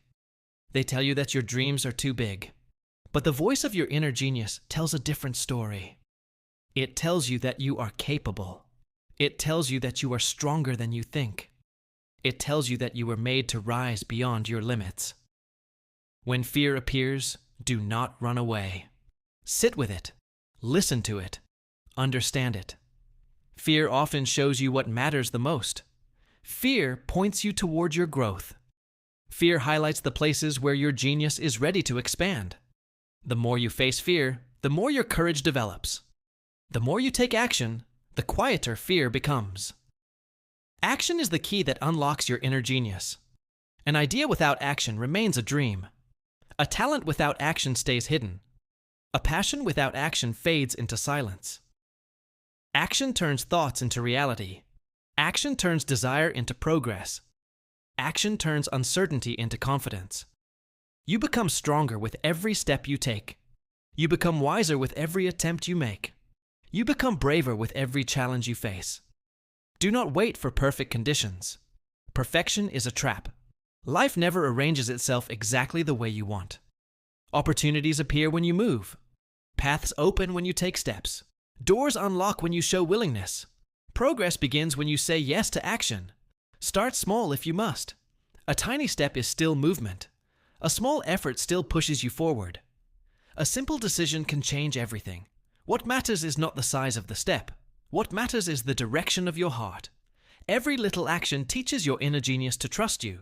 They tell you that your dreams are too big. But the voice of your inner genius tells a different story. It tells you that you are capable. It tells you that you are stronger than you think. It tells you that you were made to rise beyond your limits. When fear appears, do not run away. Sit with it. Listen to it. Understand it. Fear often shows you what matters the most. Fear points you toward your growth. Fear highlights the places where your genius is ready to expand. The more you face fear, the more your courage develops. The more you take action, the quieter fear becomes. Action is the key that unlocks your inner genius. An idea without action remains a dream. A talent without action stays hidden. A passion without action fades into silence. Action turns thoughts into reality. Action turns desire into progress. Action turns uncertainty into confidence. You become stronger with every step you take. You become wiser with every attempt you make. You become braver with every challenge you face. Do not wait for perfect conditions. Perfection is a trap. Life never arranges itself exactly the way you want. Opportunities appear when you move. Paths open when you take steps. Doors unlock when you show willingness. Progress begins when you say yes to action. Start small if you must. A tiny step is still movement. A small effort still pushes you forward. A simple decision can change everything. What matters is not the size of the step. What matters is the direction of your heart. Every little action teaches your inner genius to trust you.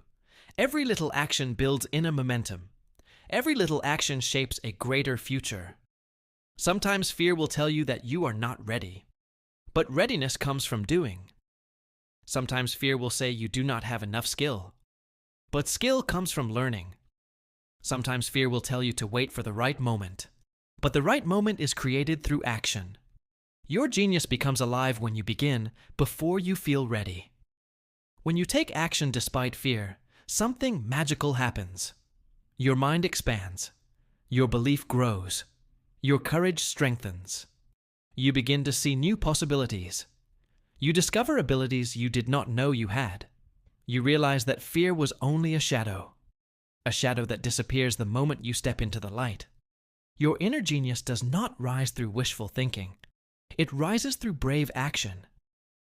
Every little action builds inner momentum. Every little action shapes a greater future. Sometimes fear will tell you that you are not ready. But readiness comes from doing. Sometimes fear will say you do not have enough skill. But skill comes from learning. Sometimes fear will tell you to wait for the right moment. But the right moment is created through action. Your genius becomes alive when you begin, before you feel ready. When you take action despite fear, something magical happens. Your mind expands. Your belief grows. Your courage strengthens. You begin to see new possibilities. You discover abilities you did not know you had. You realize that fear was only a shadow that disappears the moment you step into the light. Your inner genius does not rise through wishful thinking. It rises through brave action.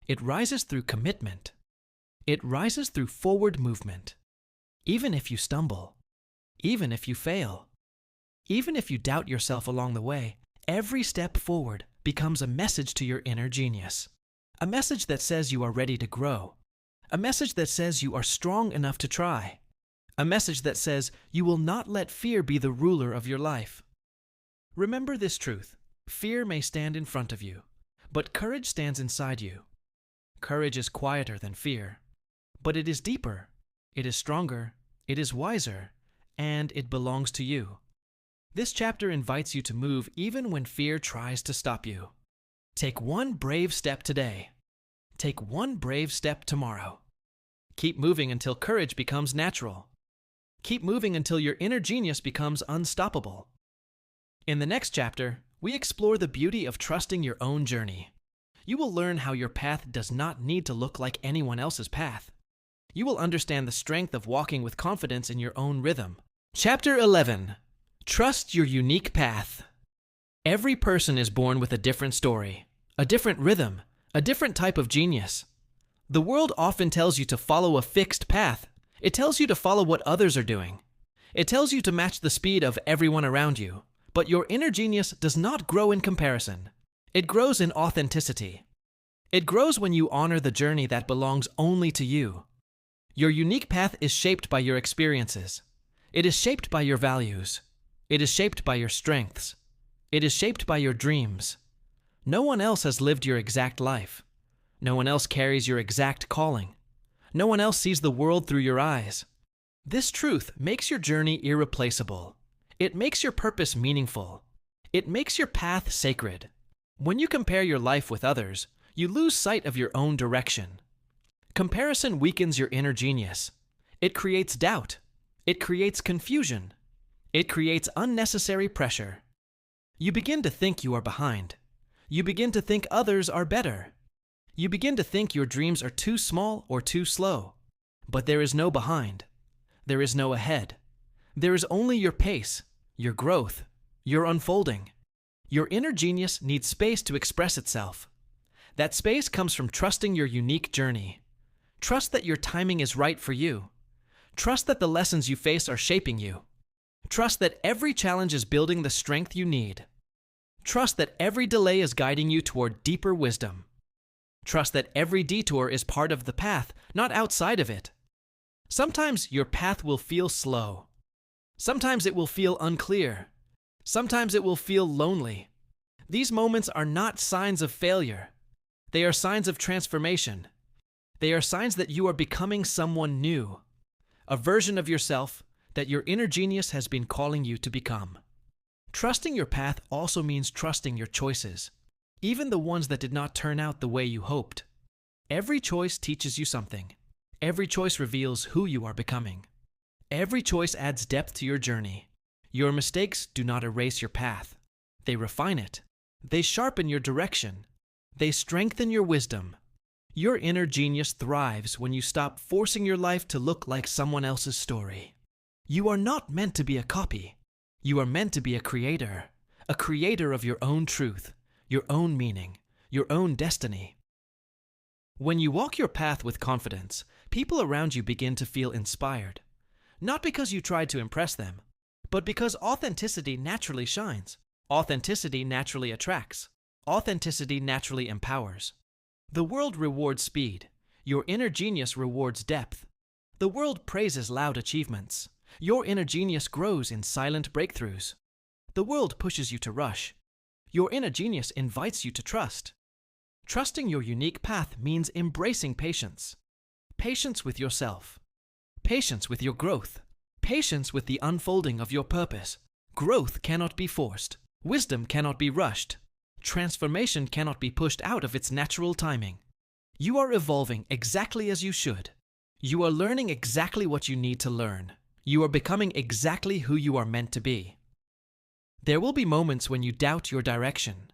It rises through commitment. It rises through forward movement. Even if you stumble, even if you fail, even if you doubt yourself along the way, every step forward becomes a message to your inner genius. A message that says you are ready to grow. A message that says you are strong enough to try. A message that says you will not let fear be the ruler of your life. Remember this truth. Fear may stand in front of you, but courage stands inside you. Courage is quieter than fear, but it is deeper, it is stronger, it is wiser, and it belongs to you. This chapter invites you to move even when fear tries to stop you. Take one brave step today. Take one brave step tomorrow. Keep moving until courage becomes natural. Keep moving until your inner genius becomes unstoppable. In the next chapter, we explore the beauty of trusting your own journey. You will learn how your path does not need to look like anyone else's path. You will understand the strength of walking with confidence in your own rhythm. Chapter 11. Trust your unique path. Every person is born with a different story, a different rhythm, a different type of genius. The world often tells you to follow a fixed path. It tells you to follow what others are doing. It tells you to match the speed of everyone around you. But your inner genius does not grow in comparison. It grows in authenticity. It grows when you honor the journey that belongs only to you. Your unique path is shaped by your experiences. It is shaped by your values. It is shaped by your strengths. It is shaped by your dreams. No one else has lived your exact life. No one else carries your exact calling. No one else sees the world through your eyes. This truth makes your journey irreplaceable. It makes your purpose meaningful. It makes your path sacred. When you compare your life with others, you lose sight of your own direction. Comparison weakens your inner genius. It creates doubt. It creates confusion. It creates unnecessary pressure. You begin to think you are behind. You begin to think others are better. You begin to think your dreams are too small or too slow. But there is no behind. There is no ahead. There is only your pace, your growth, your unfolding. Your inner genius needs space to express itself. That space comes from trusting your unique journey. Trust that your timing is right for you. Trust that the lessons you face are shaping you. Trust that every challenge is building the strength you need. Trust that every delay is guiding you toward deeper wisdom. Trust that every detour is part of the path, not outside of it. Sometimes your path will feel slow. Sometimes it will feel unclear. Sometimes it will feel lonely. These moments are not signs of failure. They are signs of transformation. They are signs that you are becoming someone new, a version of yourself that your inner genius has been calling you to become. Trusting your path also means trusting your choices, even the ones that did not turn out the way you hoped. Every choice teaches you something. Every choice reveals who you are becoming. Every choice adds depth to your journey. Your mistakes do not erase your path. They refine it. They sharpen your direction. They strengthen your wisdom. Your inner genius thrives when you stop forcing your life to look like someone else's story. You are not meant to be a copy. You are meant to be a creator of your own truth, your own meaning, your own destiny. When you walk your path with confidence, people around you begin to feel inspired. Not because you tried to impress them, but because authenticity naturally shines. Authenticity naturally attracts. Authenticity naturally empowers. The world rewards speed. Your inner genius rewards depth. The world praises loud achievements. Your inner genius grows in silent breakthroughs. The world pushes you to rush. Your inner genius invites you to trust. Trusting your unique path means embracing patience. Patience with yourself. Patience with your growth. Patience with the unfolding of your purpose. Growth cannot be forced. Wisdom cannot be rushed. Transformation cannot be pushed out of its natural timing. You are evolving exactly as you should. You are learning exactly what you need to learn. You are becoming exactly who you are meant to be. There will be moments when you doubt your direction.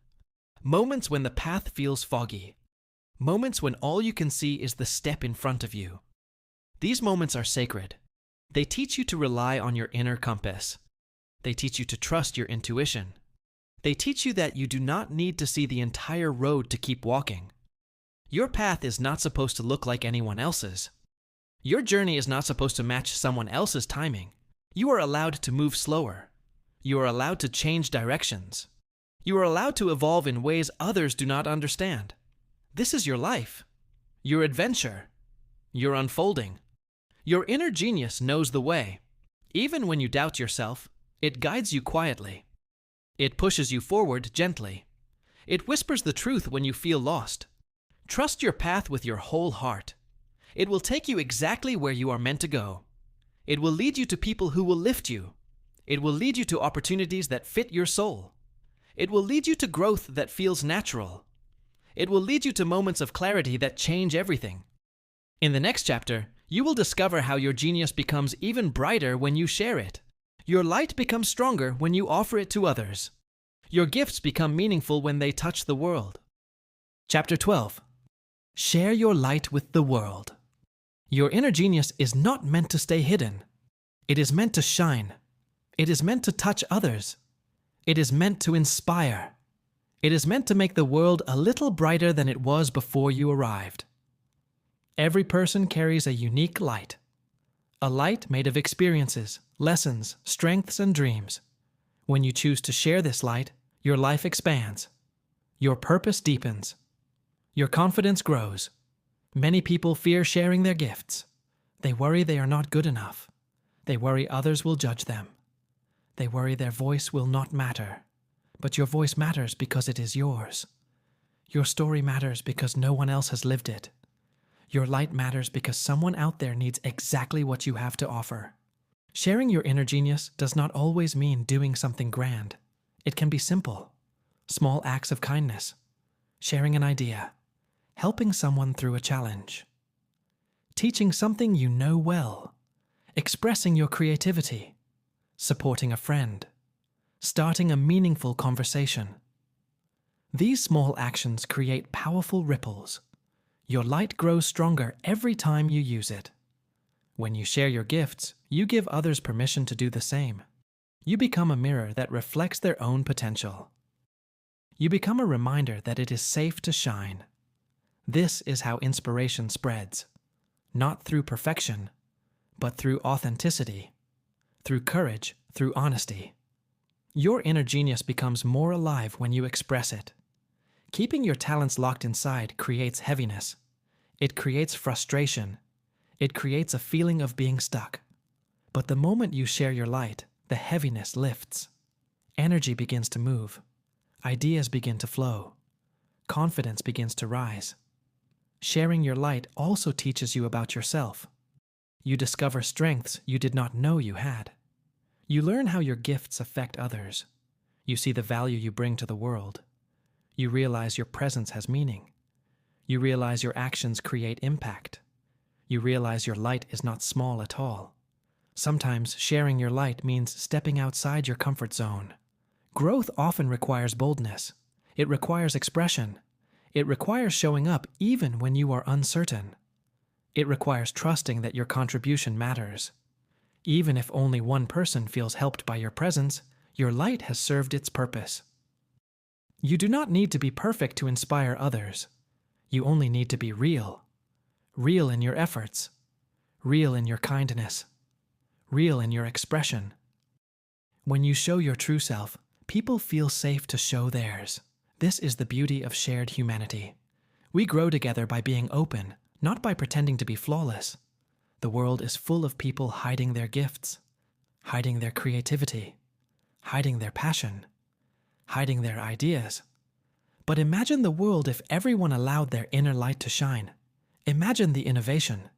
Moments when the path feels foggy. Moments when all you can see is the step in front of you. These moments are sacred. They teach you to rely on your inner compass. They teach you to trust your intuition. They teach you that you do not need to see the entire road to keep walking. Your path is not supposed to look like anyone else's. Your journey is not supposed to match someone else's timing. You are allowed to move slower. You are allowed to change directions. You are allowed to evolve in ways others do not understand. This is your life, your adventure, your unfolding. Your inner genius knows the way. Even when you doubt yourself, it guides you quietly. It pushes you forward gently. It whispers the truth when you feel lost. Trust your path with your whole heart. It will take you exactly where you are meant to go. It will lead you to people who will lift you. It will lead you to opportunities that fit your soul. It will lead you to growth that feels natural. It will lead you to moments of clarity that change everything. In the next chapter, you will discover how your genius becomes even brighter when you share it. Your light becomes stronger when you offer it to others. Your gifts become meaningful when they touch the world. Chapter 12. Share your light with the world. Your inner genius is not meant to stay hidden. It is meant to shine. It is meant to touch others. It is meant to inspire. It is meant to make the world a little brighter than it was before you arrived. Every person carries a unique light. A light made of experiences, lessons, strengths, and dreams. When you choose to share this light, your life expands. Your purpose deepens. Your confidence grows. Many people fear sharing their gifts. They worry they are not good enough. They worry others will judge them. They worry their voice will not matter. But your voice matters because it is yours. Your story matters because no one else has lived it. Your light matters because someone out there needs exactly what you have to offer. Sharing your inner genius does not always mean doing something grand. It can be simple. Small acts of kindness. Sharing an idea. Helping someone through a challenge. Teaching something you know well. Expressing your creativity. Supporting a friend. Starting a meaningful conversation. These small actions create powerful ripples. Your light grows stronger every time you use it. When you share your gifts, you give others permission to do the same. You become a mirror that reflects their own potential. You become a reminder that it is safe to shine. This is how inspiration spreads. Not through perfection, but through authenticity. Through courage, through honesty. Your inner genius becomes more alive when you express it. Keeping your talents locked inside creates heaviness. It creates frustration. It creates a feeling of being stuck. But the moment you share your light, the heaviness lifts. Energy begins to move. Ideas begin to flow. Confidence begins to rise. Sharing your light also teaches you about yourself. You discover strengths you did not know you had. You learn how your gifts affect others. You see the value you bring to the world. You realize your presence has meaning. You realize your actions create impact. You realize your light is not small at all. Sometimes sharing your light means stepping outside your comfort zone. Growth often requires boldness. It requires expression. It requires showing up even when you are uncertain. It requires trusting that your contribution matters. Even if only one person feels helped by your presence, your light has served its purpose. You do not need to be perfect to inspire others. You only need to be real. Real in your efforts. Real in your kindness. Real in your expression. When you show your true self, people feel safe to show theirs. This is the beauty of shared humanity. We grow together by being open, not by pretending to be flawless. The world is full of people hiding their gifts, hiding their creativity, hiding their passion, hiding their ideas. But imagine the world if everyone allowed their inner light to shine. Imagine the innovation.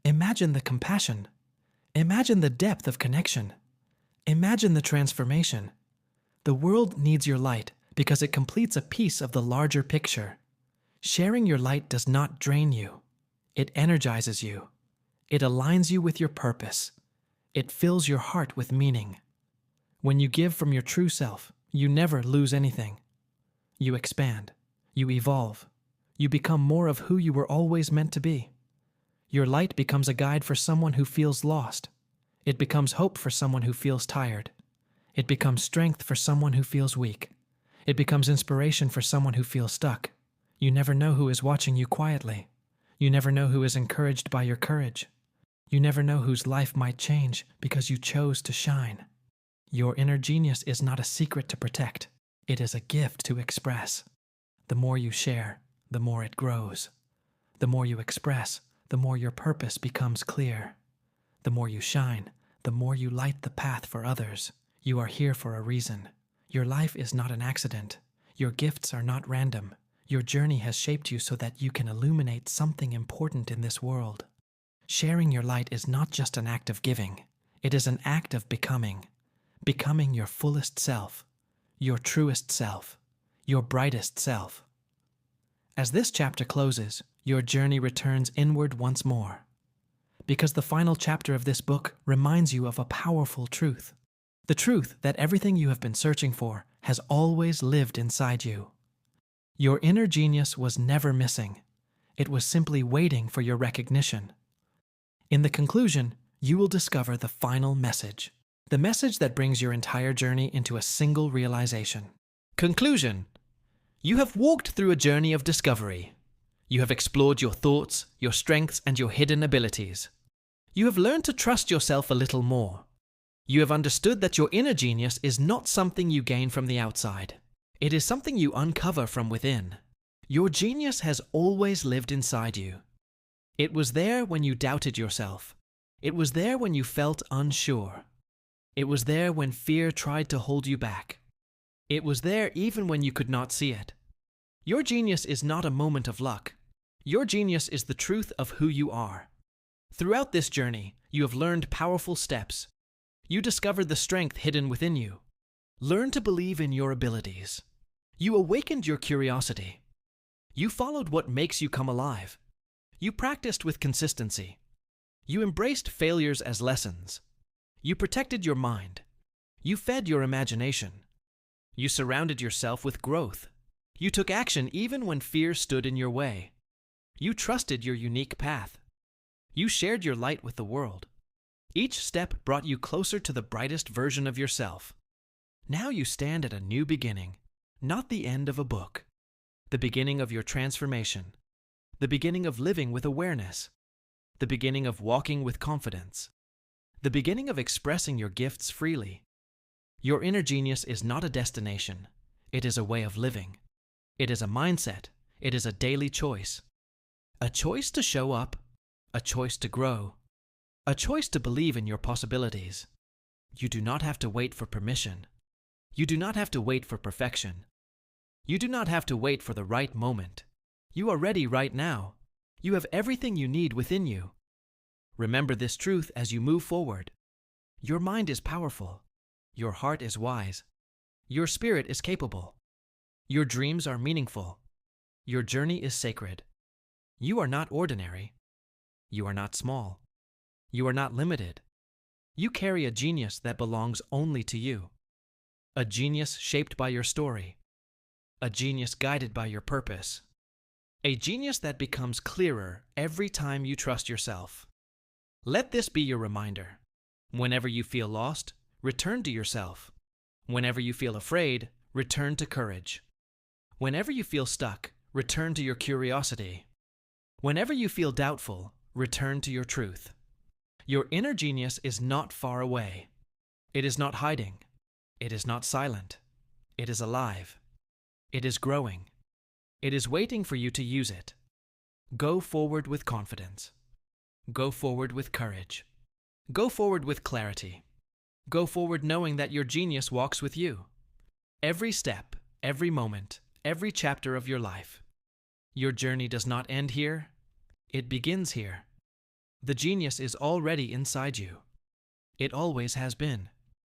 Imagine the compassion. Imagine the depth of connection. Imagine the transformation. The world needs your light because it completes a piece of the larger picture. Sharing your light does not drain you. It energizes you. It aligns you with your purpose. It fills your heart with meaning. When you give from your true self, you never lose anything. You expand. You evolve. You become more of who you were always meant to be. Your light becomes a guide for someone who feels lost. It becomes hope for someone who feels tired. It becomes strength for someone who feels weak. It becomes inspiration for someone who feels stuck. You never know who is watching you quietly. You never know who is encouraged by your courage. You never know whose life might change because you chose to shine. Your inner genius is not a secret to protect. It is a gift to express. The more you share, the more it grows. The more you express, the more your purpose becomes clear. The more you shine, the more you light the path for others. You are here for a reason. Your life is not an accident. Your gifts are not random. Your journey has shaped you so that you can illuminate something important in this world. Sharing your light is not just an act of giving. It is an act of becoming. Becoming your fullest self, your truest self, your brightest self. As this chapter closes, your journey returns inward once more. Because the final chapter of this book reminds you of a powerful truth. The truth that everything you have been searching for has always lived inside you. Your inner genius was never missing. It was simply waiting for your recognition. In the conclusion, you will discover the final message. The message that brings your entire journey into a single realization. Conclusion. You have walked through a journey of discovery. You have explored your thoughts, your strengths, and your hidden abilities. You have learned to trust yourself a little more. You have understood that your inner genius is not something you gain from the outside. It is something you uncover from within. Your genius has always lived inside you. It was there when you doubted yourself. It was there when you felt unsure. It was there when fear tried to hold you back. It was there even when you could not see it. Your genius is not a moment of luck. Your genius is the truth of who you are. Throughout this journey, you have learned powerful steps. You discovered the strength hidden within you. Learn to believe in your abilities. You awakened your curiosity. You followed what makes you come alive. You practiced with consistency. You embraced failures as lessons. You protected your mind. You fed your imagination. You surrounded yourself with growth. You took action even when fear stood in your way. You trusted your unique path. You shared your light with the world. Each step brought you closer to the brightest version of yourself. Now you stand at a new beginning, not the end of a book. The beginning of your transformation. The beginning of living with awareness. The beginning of walking with confidence. The beginning of expressing your gifts freely. Your inner genius is not a destination. It is a way of living. It is a mindset. It is a daily choice. A choice to show up. A choice to grow. A choice to believe in your possibilities. You do not have to wait for permission. You do not have to wait for perfection. You do not have to wait for the right moment. You are ready right now. You have everything you need within you. Remember this truth as you move forward. Your mind is powerful. Your heart is wise. Your spirit is capable. Your dreams are meaningful. Your journey is sacred. You are not ordinary. You are not small. You are not limited. You carry a genius that belongs only to you. A genius shaped by your story. A genius guided by your purpose. A genius that becomes clearer every time you trust yourself. Let this be your reminder. Whenever you feel lost, return to yourself. Whenever you feel afraid, return to courage. Whenever you feel stuck, return to your curiosity. Whenever you feel doubtful, return to your truth. Your inner genius is not far away. It is not hiding. It is not silent. It is alive. It is growing. It is waiting for you to use it. Go forward with confidence. Go forward with courage. Go forward with clarity. Go forward knowing that your genius walks with you. Every step, every moment, every chapter of your life. Your journey does not end here. It begins here. The genius is already inside you. It always has been.